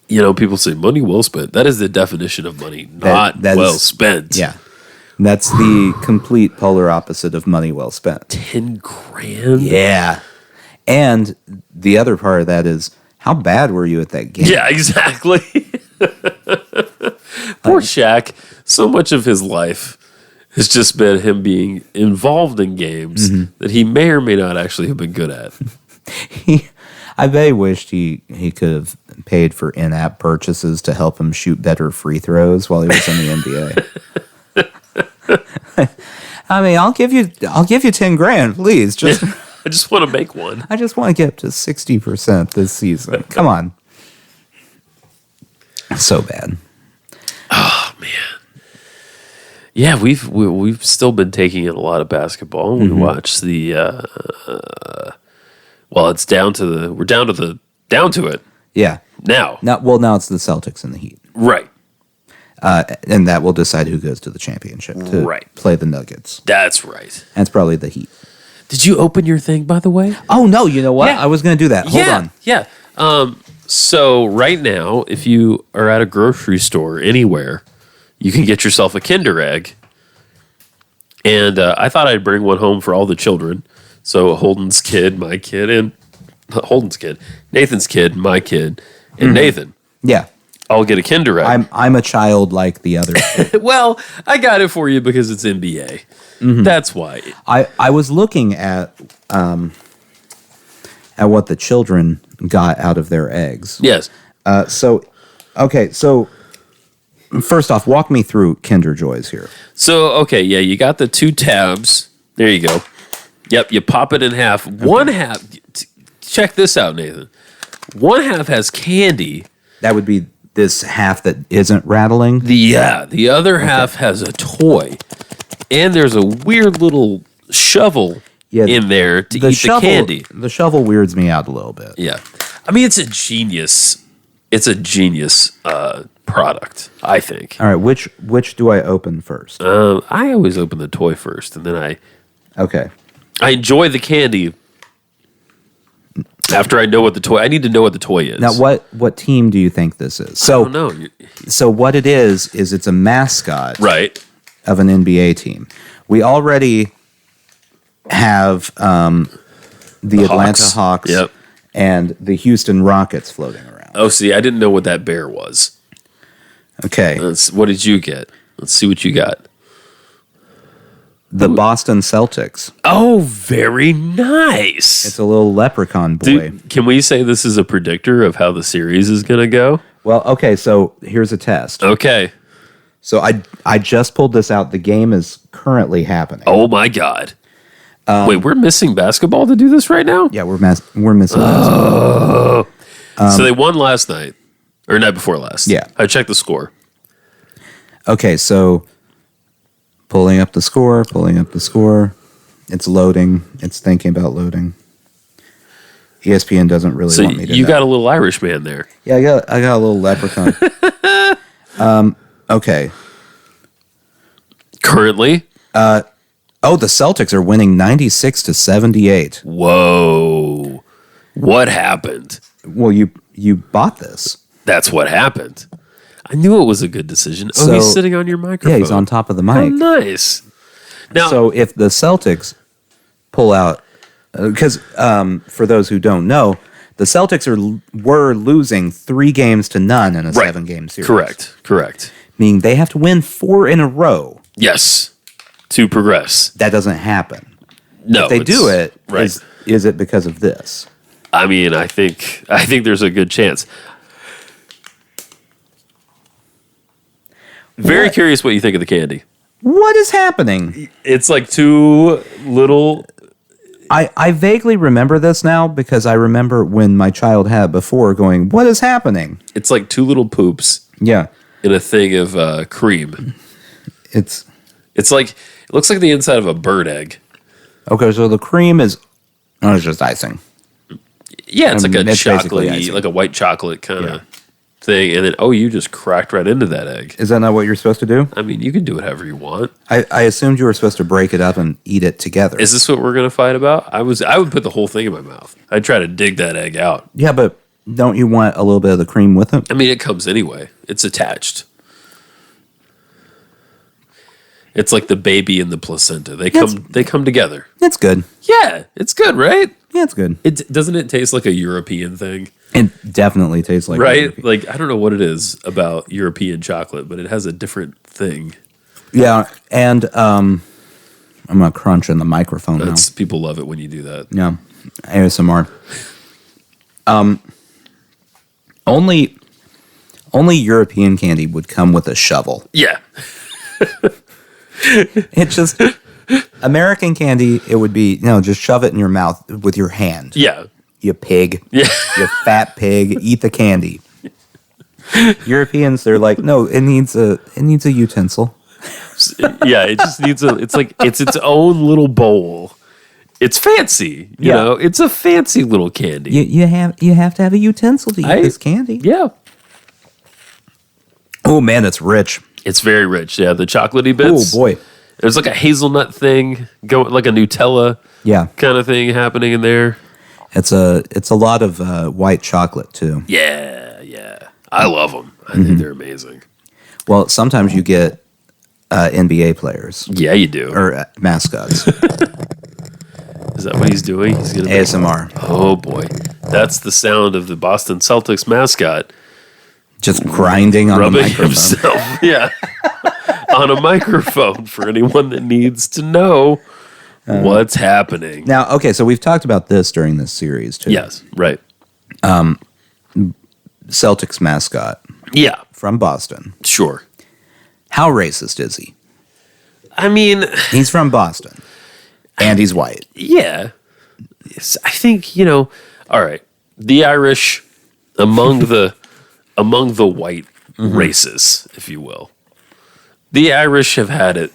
you know, people say money well spent. That is the definition of money not that well is- spent. Yeah. That's the complete polar opposite of money well spent. 10 grand? Yeah. And the other part of that is, how bad were you at that game? Yeah, exactly. Poor Shaq. So much of his life has just been him being involved in games that he may or may not actually have been good at. I bet he wished he could have paid for in-app purchases to help him shoot better free throws while he was in the NBA. I mean, I'll give you 10 grand, please. Just I just want to make one. I just want to get up to 60% this season. Come on. So bad. Oh man. Yeah, we've still been taking in a lot of basketball. We watch the it's down to it Yeah. now. Now it's the Celtics and the Heat. Right. And that will decide who goes to the championship to Right. play the Nuggets. That's right. That's probably the Heat. Did you open your thing, by the way? Oh, no, you know what? Yeah. I was going to do that. Hold on. Yeah. So right now, if you are at a grocery store anywhere, you can get yourself a Kinder Egg. And I thought I'd bring one home for all the children. So Holden's kid, my kid, and Holden's kid, Nathan's kid, my kid, and Nathan. Yeah. I'll get a Kinder Egg. I'm a child like the other. Well, I got it for you because it's NBA. That's why. I was looking at what the children got out of their eggs. Yes. So first off, walk me through KinderJoys here. So, okay, yeah, you got the 2 tabs. There you go. Yep, you pop it in half. Okay. One half, check this out, Nathan. One half has candy. That would be this half that isn't rattling. The other half has a toy. And there's a weird little shovel in there to eat the candy. The shovel weirds me out a little bit. Yeah. I mean, it's a genius product, I think. All right, which do I open first? I always open the toy first, and then Okay. I enjoy the candy after I know what the toy. I need to know what the toy is. Now, what team do you think this is? I don't know. So what it is it's a mascot, Right. of an NBA team. We already have the Atlanta Hawks Yep. and the Houston Rockets floating around. Oh, see, I didn't know what that bear was. Okay. What did you get? Let's see what you got. The Boston Celtics. Oh, very nice. It's a little leprechaun boy. Dude, can we say this is a predictor of how the series is going to go? Well, okay, so here's a test. Okay. So I just pulled this out. The game is currently happening. Oh, my God. Wait, we're missing basketball to do this right now? Yeah, we're missing basketball. So they won last night, or night before last. Yeah. I checked the score. Okay, so pulling up the score. It's loading. It's thinking about loading. ESPN doesn't really So want me to you know. got a little Irish man there. Yeah, I got a little leprechaun. Okay. Currently, The Celtics are winning 96-78. whoa. What happened? Well, you bought this. That's what happened. I knew it was a good decision. Oh, So- he's sitting on your microphone. Yeah, he's on top of the Oh, mic. nice. Now, So if the Celtics pull out, because for those who don't know, the Celtics were losing 3-0 in a 7-game series. Correct. Meaning they have to win 4 in a row. Yes, to progress. That doesn't happen. No, If they do it, right. is it because of this? I mean, I think there's a good chance. Very What? curious what you think of the candy. What is happening? It's like two little. I vaguely remember this now because I remember when my child had it before going, what is happening? It's like two little poops Yeah. in a thing of cream. It's It looks like the inside of a bird egg. okay, so the cream is it's just icing. Yeah, it's I like mean, a it's basically chocolate, icing. like a white chocolate kind Yeah. of thing, and then you just cracked right into that egg. Is that not what you're supposed to do? I mean, you can do it however you want. I assumed you were supposed to break it up and eat it together. Is this what we're gonna fight about? I would put the whole thing in my mouth. I'd try to dig that egg out. Yeah, but don't you want a little bit of the cream with it? I mean, it comes anyway. It's attached. It's like the baby and the placenta. They come together. It's good. Yeah, it's good, right? Yeah, it's good. Doesn't it taste like a European thing? It definitely tastes like Right? Like I don't know what it is about European chocolate, but it has a different thing. Yeah, and I'm gonna crunch in the microphone now. People love it when you do that. Yeah, ASMR. Only European candy would come with a shovel. Yeah. It just American candy. It would be just shove it in your mouth with your hand. Yeah. You pig. Yeah. You fat pig. Eat the candy. Europeans, they're like, no, it needs a utensil. Yeah, it just needs it's its own little bowl. It's fancy, you know. It's a fancy little candy. You have to have a utensil to eat this candy. Yeah. Oh man, it's rich. It's very rich. Yeah, the chocolatey bits. Oh boy. There's like a hazelnut thing going, like a Nutella Yeah. kind of thing happening in there. It's a lot of white chocolate too. Yeah. I love them. I think they're amazing. Well, sometimes you get NBA players Yeah, you do. or mascots. Is that what he's doing? He's gonna ASMR. Oh boy, that's the sound of the Boston Celtics mascot Just grinding on the rubbing microphone. himself. Yeah, on a microphone for anyone that needs to know what's happening. Now, okay, so we've talked about this during this series too. Yes, right. Celtics mascot Yeah, from Boston. sure. How racist is he? I mean, He's from Boston. And he's white. yeah. I think, all right. The Irish among the white races, if you will. The Irish have had it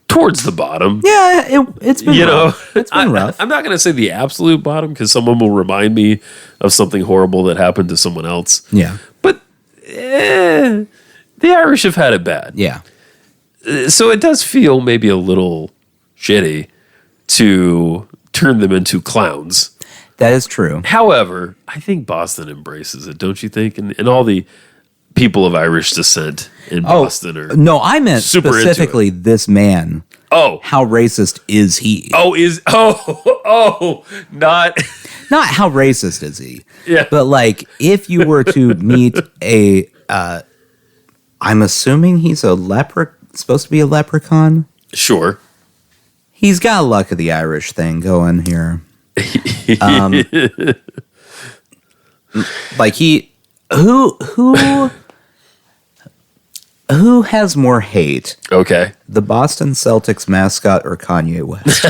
towards the bottom. Yeah, it's been rough. It's been rough. I'm not going to say the absolute bottom because someone will remind me of something horrible that happened to someone else. Yeah. But the Irish have had it bad. Yeah. So it does feel maybe a little shitty to turn them into clowns. That is true. However, I think Boston embraces it, don't you think? And all the people of Irish descent in Boston are No, I meant super into specifically this man. Oh. How racist is he? not Not how racist is he. Yeah. But like if you were to meet a I'm assuming he's supposed to be a leprechaun. sure. He's got a luck of the Irish thing going here. Like who has more hate? Okay. The Boston Celtics mascot or Kanye West?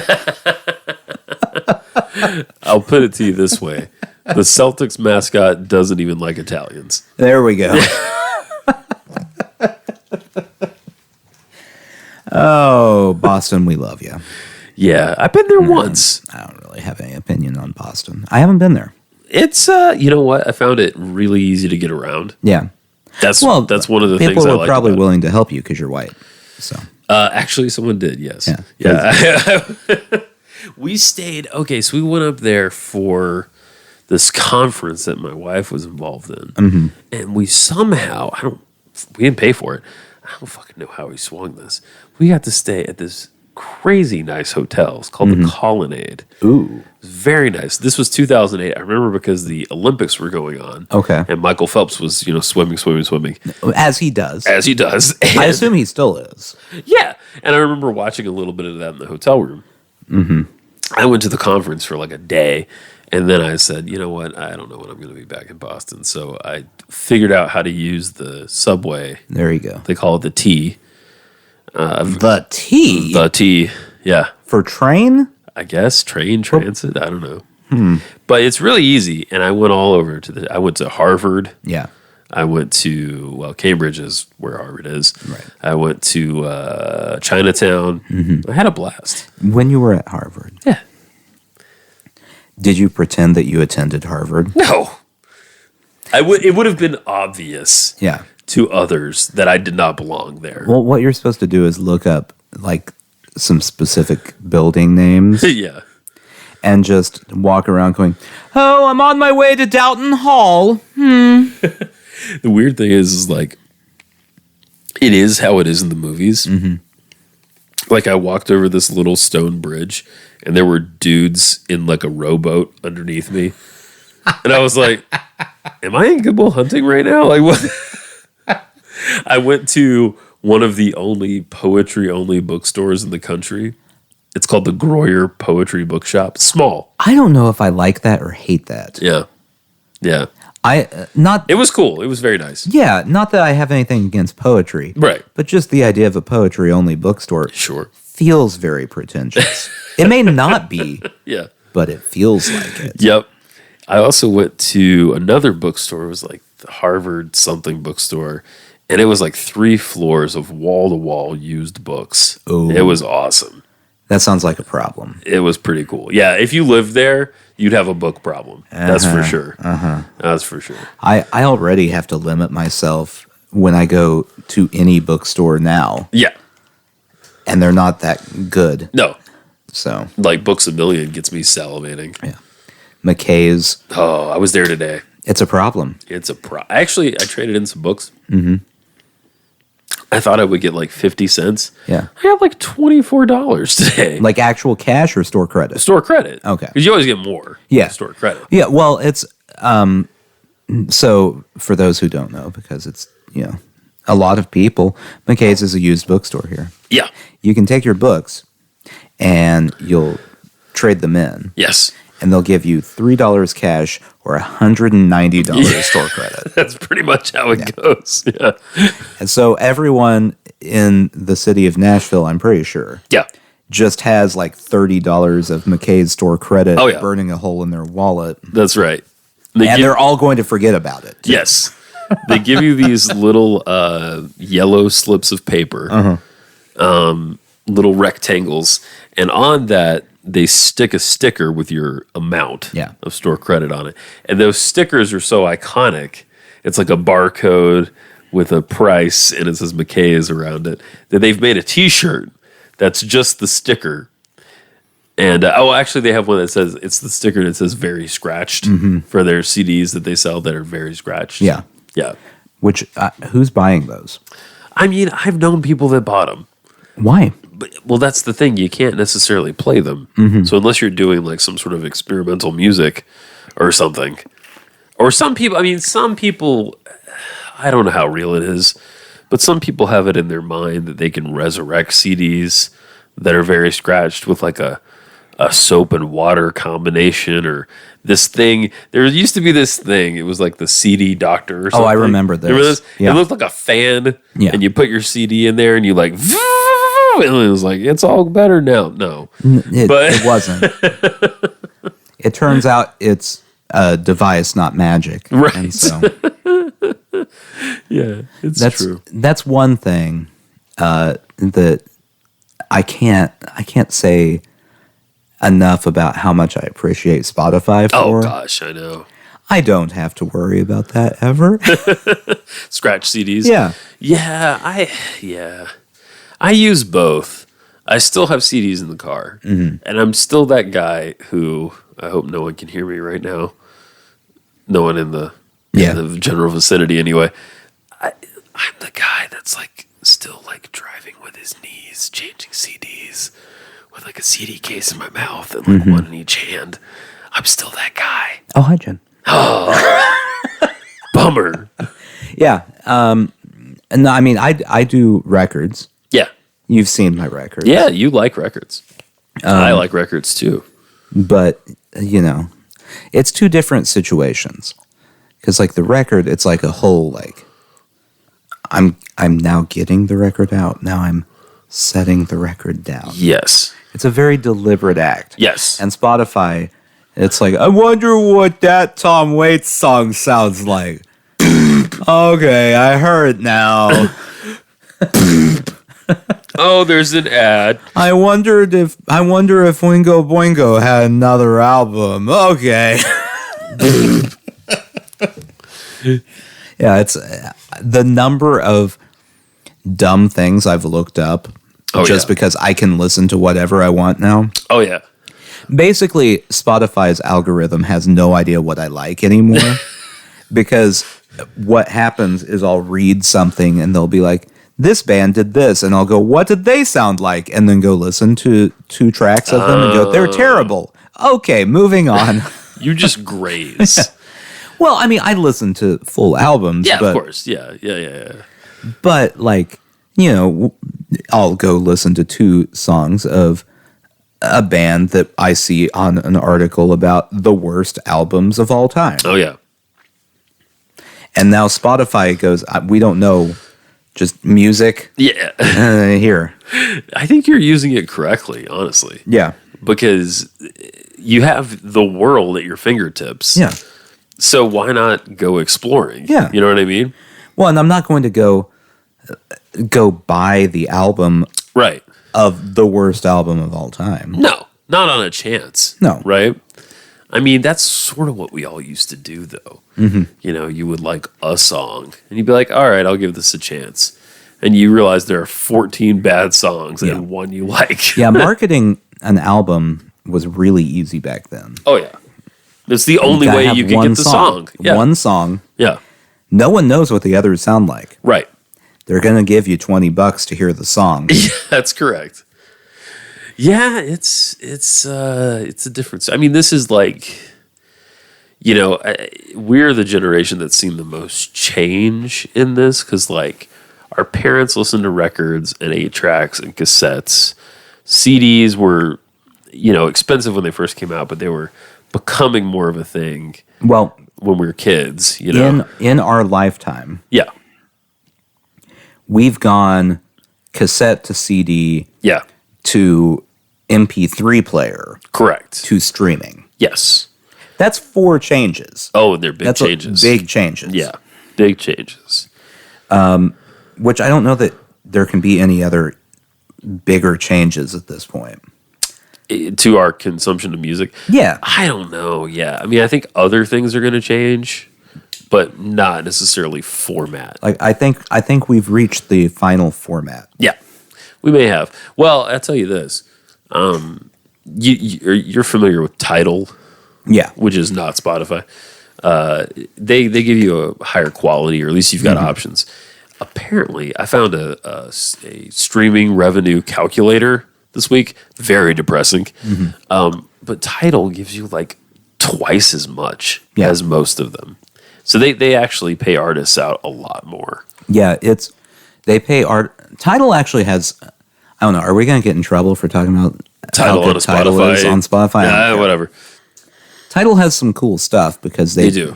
I'll put it to you this way. The Celtics mascot doesn't even like Italians. There we go. Oh, Boston, we love you. Yeah, I've been there once. I don't really have any opinion on Boston. I haven't been there. It's you know what? I found it really easy to get around. Yeah. That's one of the things I people like. were probably willing to help you because you're white. So actually, someone did. Yes. Yeah. We stayed. Okay, so we went up there for this conference that my wife was involved in, and we somehow we didn't pay for it. I don't fucking know how we swung this. We got to stay at this crazy nice hotel. It's called the Colonnade. Ooh. It was very nice. This was 2008. I remember because the Olympics were going on. Okay. And Michael Phelps was, swimming. As he does. As he does. I assume he still is. Yeah. And I remember watching a little bit of that in the hotel room. I went to the conference for like a day, and then I said, you know what? I don't know when I'm going to be back in Boston. So I figured out how to use the subway. There you go. They call it the T. The T? The T, yeah. For train? I guess train transit. I don't know, but it's really easy. And I went all over I went to Harvard. Yeah. I went to Cambridge is where Harvard is. Right. I went to Chinatown. I had a blast. When you were at Harvard, Yeah. did you pretend that you attended Harvard? No. It would have been obvious. Yeah. To others that I did not belong there. Well, what you're supposed to do is look up like some specific building names Yeah. and just walk around going, "Oh, I'm on my way to Downton Hall." The weird thing is like, it is how it is in the movies. Like I walked over this little stone bridge and there were dudes in like a rowboat underneath me. And I was like, am I in Good Will Hunting right now? Like what? I went to one of the only poetry-only bookstores in the country. It's called the Groyer Poetry Bookshop. Small. I don't know if I like that or hate that. Yeah. Yeah. It was cool. It was very nice. Yeah, not that I have anything against poetry. Right. But just the idea of a poetry-only bookstore Sure. feels very pretentious. It may not be, Yeah. but it feels like it. Yep. I also went to another bookstore. It was like the Harvard something bookstore. And it was like 3 floors of wall-to-wall used books. Ooh. It was awesome. That sounds like a problem. It was pretty cool. Yeah, if you lived there, you'd have a book problem. That's for sure. That's for sure. I already have to limit myself when I go to any bookstore now, Yeah. and they're not that good. No. So, Like Books A Million gets me salivating. yeah. McKay's, Oh, I was there today. it's a problem. It's a Actually, I traded in some books. I thought I would get like 50 cents. Yeah. I got like $24 today. Like actual cash or store credit? store credit. Okay. Because you always get more. Yeah. Store credit. Yeah, well, it's so for those who don't know, because it's, a lot of people, McKay's is a used bookstore here. Yeah. You can take your books and you'll trade them in, Yes. and they'll give you $3 cash or $190 store credit. That's pretty much how it goes. Yeah. And so everyone in the city of Nashville, I'm pretty sure, Yeah. just has like $30 of McKay's store credit Oh, yeah. burning a hole in their wallet. That's right. They're all going to forget about it. Yes. They give you these little yellow slips of paper, little rectangles, and on that, they stick a sticker with your amount of store credit on it. And those stickers are so iconic. It's like a barcode with a price, and it says McKay's around it, that they've made a T-shirt that's just the sticker. And, actually, they have one that says, it's the sticker that says very scratched for their CDs that they sell that are very scratched. Yeah. Yeah. Which, who's buying those? I mean, I've known people that bought them. Why? Well, that's the thing. You can't necessarily play them. So unless you're doing like some sort of experimental music or something. Or some people, I don't know how real it is, but some people have it in their mind that they can resurrect CDs that are very scratched with like a soap and water combination or this thing. There used to be this thing. It was like the CD doctor or something. Oh, I remember this. Remember this? Yeah. It looked like a fan. Yeah. And you put your CD in there and you like, and it was like, it's all better now. No. It wasn't. It turns out it's a device, not magic. Right. And so Yeah, it's true. That's one thing that I can't say enough about how much I appreciate Spotify for. Oh gosh, I know. I don't have to worry about that ever. Scratch CDs. Yeah. I use both. I still have CDs in the car, and I'm still that guy who, I hope no one can hear me right now. No one in the general vicinity, anyway. I'm the guy that's like still like driving with his knees, changing CDs with like a CD case in my mouth and like one in each hand. I'm still that guy. Oh, hi, Jen. Bummer. Yeah. And I mean, I do records. Yeah. You've seen my records. Yeah, you like records. I like records too. But, it's two different situations. Because, like, the record, it's like a whole, like, I'm now getting the record out. Now I'm setting the record down. Yes. It's a very deliberate act. Yes. And Spotify, it's like, I wonder what that Tom Waits song sounds like. Okay, I heard now. Oh, there's an ad. I wonder if Wingo Boingo had another album. Okay. Yeah, it's the number of dumb things I've looked up because I can listen to whatever I want now. Oh, yeah. Basically, Spotify's algorithm has no idea what I like anymore because what happens is I'll read something and they'll be like, this band did this, and I'll go, what did they sound like? And then go listen to 2 tracks of them and go, they're terrible. Okay, moving on. You just graze. Well, I mean, I listen to full albums. Yeah, but, of course. Yeah. But, like, I'll go listen to 2 songs of a band that I see on an article about the worst albums of all time. Oh, yeah. And now Spotify goes, we don't know, just music. Yeah. Here. I think you're using it correctly, honestly. Yeah. Because you have the world at your fingertips. Yeah. So why not go exploring? Yeah. You know what I mean? Well, and I'm not going to go buy the album Right. of the worst album of all time. No, not on a chance. No. Right? I mean, that's sort of what we all used to do, though. Mm-hmm. You would like a song, and you'd be like, all right, I'll give this a chance. And you realize there are 14 bad songs and one you like. Yeah, marketing an album was really easy back then. Oh, yeah. It's the only way you can get the song. Yeah. One song. Yeah. No one knows what the others sound like. Right. They're going to give you $20 to hear the song. Yeah, that's correct. Yeah, it's a difference. I mean, this is like, we're the generation that's seen the most change in this because, like, our parents listened to records and 8-tracks and cassettes. CDs were, expensive when they first came out, but they were becoming more of a thing. Well, when we were kids, in our lifetime, yeah, we've gone cassette to CD, yeah, to MP3 player, correct, to streaming. Yes, that's 4 changes. Oh, they're big changes. Big changes. Yeah, big changes. Which I don't know that there can be any other bigger changes at this point. To our consumption of music? Yeah. I don't know. Yeah. I mean, I think other things are going to change, but not necessarily format. Like I think we've reached the final format. Yeah. We may have. Well, I'll tell you this. You're familiar with Tidal? Yeah. Which is not Spotify. They give you a higher quality, or at least you've got options. Apparently, I found a streaming revenue calculator this week. Very depressing. Mm-hmm. But Tidal gives you like twice as much as most of them. So they actually pay artists out a lot more. Yeah, they pay art. Tidal actually has, I don't know, are we going to get in trouble for talking about Tidal on Spotify? Is on Spotify? Yeah, whatever. Tidal has some cool stuff because they do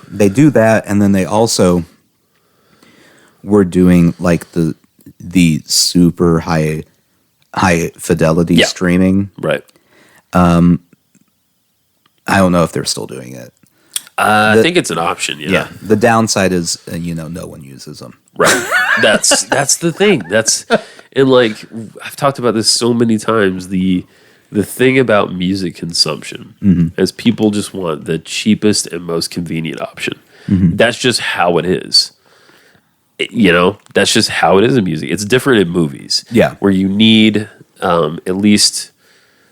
that, and then they also were doing like the super high fidelity streaming. Right. I don't know if they're still doing it. I think it's an option. Yeah. The downside is no one uses them. Right. That's the thing. And like I've talked about this so many times. The the thing about music consumption is people just want the cheapest and most convenient option. That's just how it is. That's just how it is in music. It's different in movies. Yeah. Where you need, at least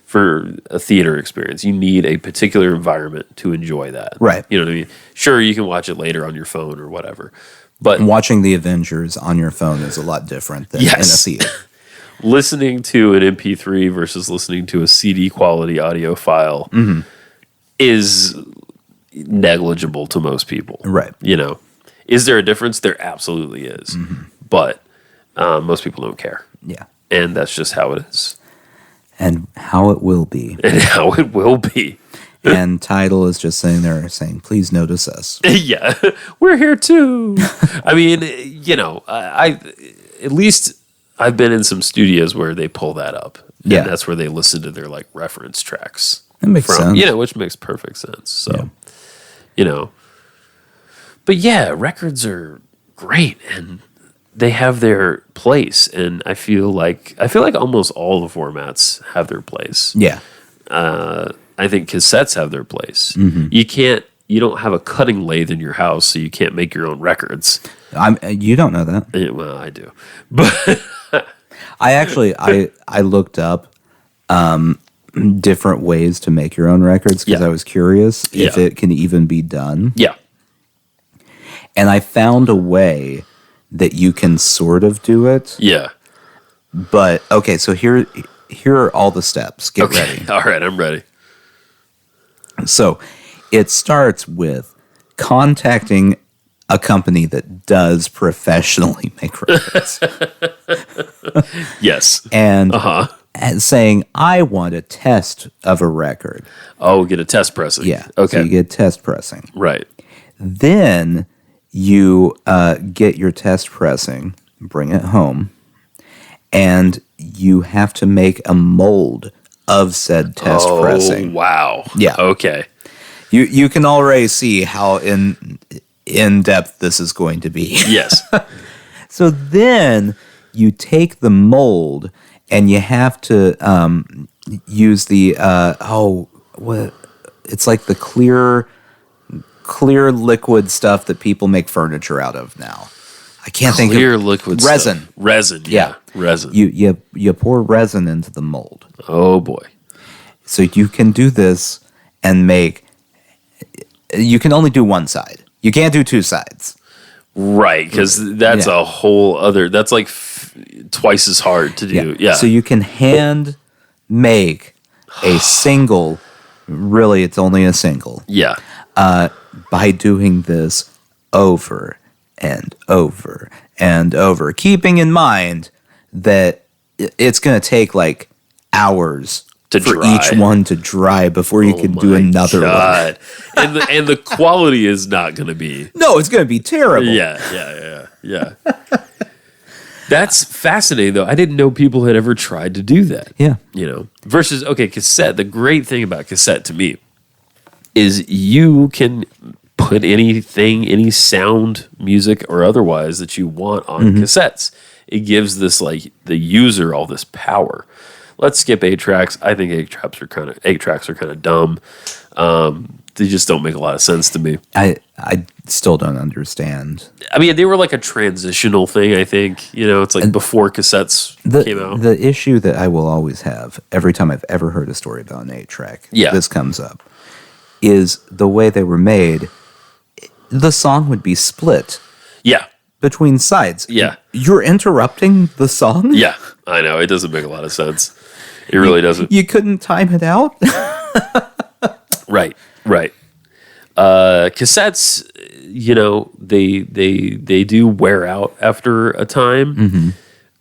for a theater experience, you need a particular environment to enjoy that. Right. You know what I mean? Sure, you can watch it later on your phone or whatever. But watching the Avengers on your phone is a lot different than in a theater. Listening to an MP3 versus listening to a CD quality audio file is negligible to most people. Right. Is there a difference? There absolutely is. But most people don't care. Yeah. And that's just how it is. And how it will be. And how it will be. And Tidal is just sitting there saying, please notice us. Yeah. We're here too. I mean, I at least I've been in some studios where they pull that up. Yeah. And that's where they listen to their reference tracks. That makes sense. Which makes perfect sense. So, But yeah, records are great and they have their place. And I feel like almost all the formats have their place. Yeah. I think cassettes have their place. You don't have a cutting lathe in your house, so you can't make your own records. You don't know that. Well, I do. But I looked up different ways to make your own records because I was curious if it can even be done. Yeah. And I found a way that you can sort of do it. Yeah. But okay, so here are all the steps. Get ready. All right, I'm ready. So it starts with contacting a company that does professionally make records. Yes. And saying, I want a test of a record. Oh, get a test pressing. Yeah. Okay. So you get test pressing. Right. Then you get your test pressing, bring it home, and you have to make a mold of said test pressing. Wow. Yeah. Okay. You can already see how in depth this is going to be. Yes. So then you take the mold and you have to use the it's like the clear liquid stuff that people make furniture out of now. I can't think of clear liquid resin. Stuff. Resin. Yeah. Resin. You pour resin into the mold. Oh boy. So you can do this and you can only do one side. You can't do two sides. Right, because that's a whole other. That's like twice as hard to do. Yeah. So you can hand make a single. Really, it's only a single. Yeah. By doing this over and over and over, keeping in mind that it's going to take like hours for dry. each one to dry before you can do another one. and the quality is not going to be. No, it's going to be terrible. Yeah. That's fascinating, though. I didn't know people had ever tried to do that. Yeah. Versus, cassette. The great thing about cassette to me is you can put anything, any sound, music, or otherwise that you want on cassettes. It gives the user all this power. Let's skip 8 tracks. I think 8 tracks are kind of dumb. They just don't make a lot of sense to me. I still don't understand. I mean, they were like a transitional thing, I think. It's like before cassettes came out. The issue that I will always have every time I've ever heard a story about an 8-track, this comes up, is the way they were made. The song would be split. Yeah. Between sides. Yeah. You're interrupting the song? Yeah, I know. It doesn't make a lot of sense. It really doesn't. You couldn't time it out? Right. Cassettes, they do wear out after a time.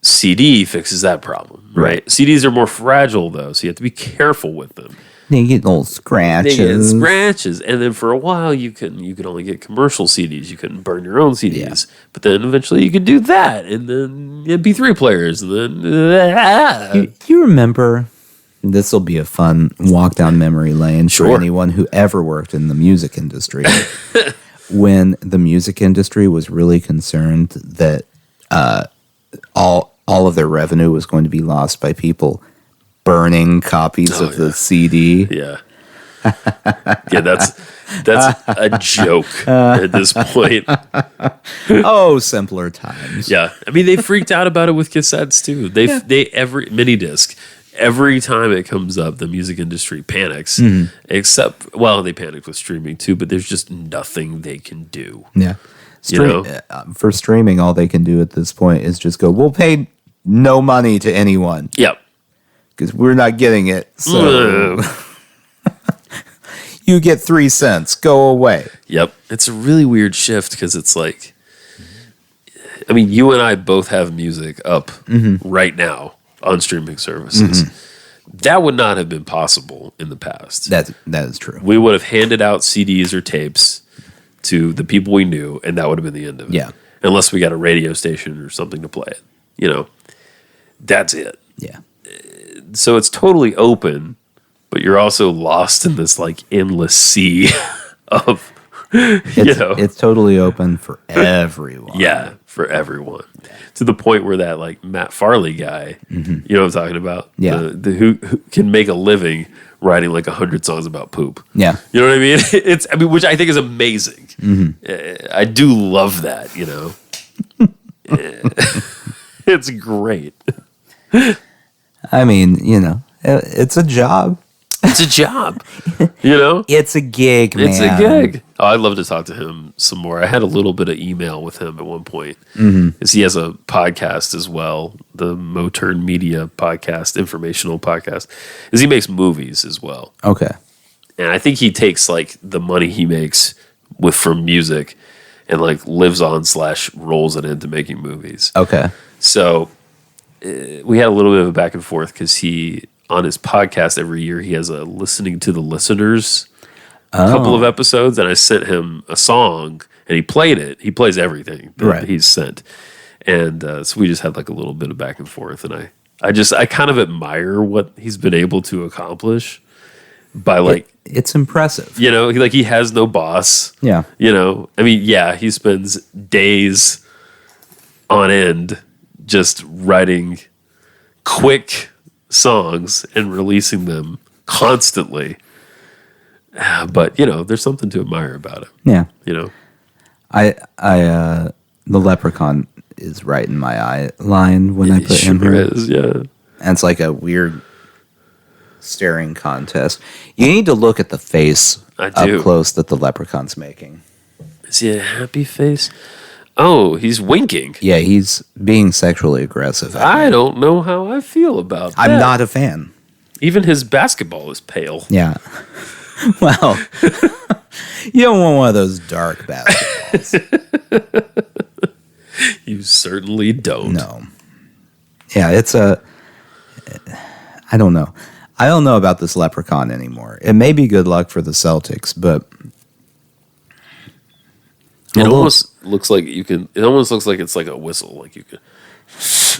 CD fixes that problem, right? CDs are more fragile, though, so you have to be careful with them. They get little scratches. And then for a while, you could only get commercial CDs. You couldn't burn your own CDs. But then eventually you could do that, and then MP3 players, and then... You remember... This will be a fun walk down memory lane for anyone who ever worked in the music industry. When the music industry was really concerned that all of their revenue was going to be lost by people burning copies of the CD. Yeah. Yeah, that's a joke at this point. Oh, simpler times. Yeah. I mean, they freaked out about it with cassettes too. They every mini disc, every time it comes up, the music industry panics. Except, well, they panicked with streaming too, but there's just nothing they can do. Yeah. You know? For streaming, all they can do at this point is just go, we'll pay no money to anyone. Yep. Because we're not getting it. So you get 3 cents. Go away. Yep. It's a really weird shift because it's like, I mean, you and I both have music up right now on streaming services. That would not have been possible in the past. That is true. We would have handed out CDs or tapes to the people we knew, and that would have been the end of it. Yeah. Unless we got a radio station or something to play it. You know, that's it. Yeah. So it's totally open, but you're also lost in this like endless sea of, It's totally open for everyone. Yeah, for everyone. To the point where that like Matt Farley guy, you know what I'm talking about? Yeah. Who can make a living writing like 100 songs about poop. Yeah. You know what I mean? Which I think is amazing. I do love that, you know. It's great. I mean, you know, it's a job. It's a job, you know? It's a gig, man. It's a gig. Oh, I'd love to talk to him some more. I had a little bit of email with him at one point. Because he has a podcast as well, the Moturn Media podcast, informational podcast. Because he makes movies as well. Okay. And I think he takes like the money he makes from music and like lives on / rolls it into making movies. Okay. So we had a little bit of a back and forth because he, on his podcast every year, he has a listening to the listeners couple of episodes, and I sent him a song and he played it. He plays everything that he's sent. And so we just had like a little bit of back and forth, and I kind of admire what he's been able to accomplish by like it's impressive. You know, he has no boss. Yeah. You know, I mean, yeah, he spends days on end just writing quick songs and releasing them constantly. But, you know, there's something to admire about it. Yeah. You know, the leprechaun is right in my eye line when I put him sure here. is, yeah. And it's like a weird staring contest. You need to look at the face up close that the leprechaun's making. Is he a happy face? Oh, he's winking. Yeah, he's being sexually aggressive. I don't know how I feel about that. I'm not a fan. Even his basketball is pale. Yeah. Well, you don't want one of those dark basketballs. You certainly don't. No. Yeah, I don't know. I don't know about this leprechaun anymore. It may be good luck for the Celtics, but it almost looks like it's like a whistle. Like you can.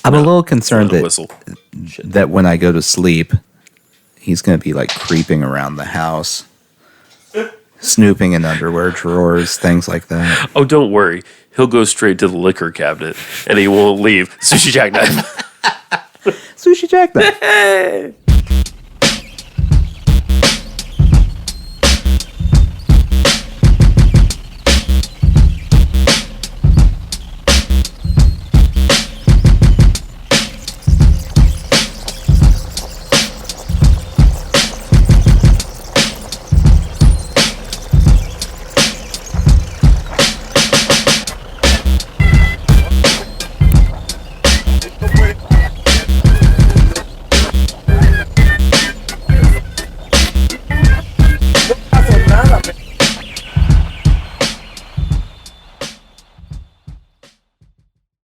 I'm a little concerned whistle. that when I go to sleep, he's going to be like creeping around the house, snooping in underwear drawers, things like that. Oh, don't worry. He'll go straight to the liquor cabinet and he won't leave. Sushi jackknife. Sushi jackknife.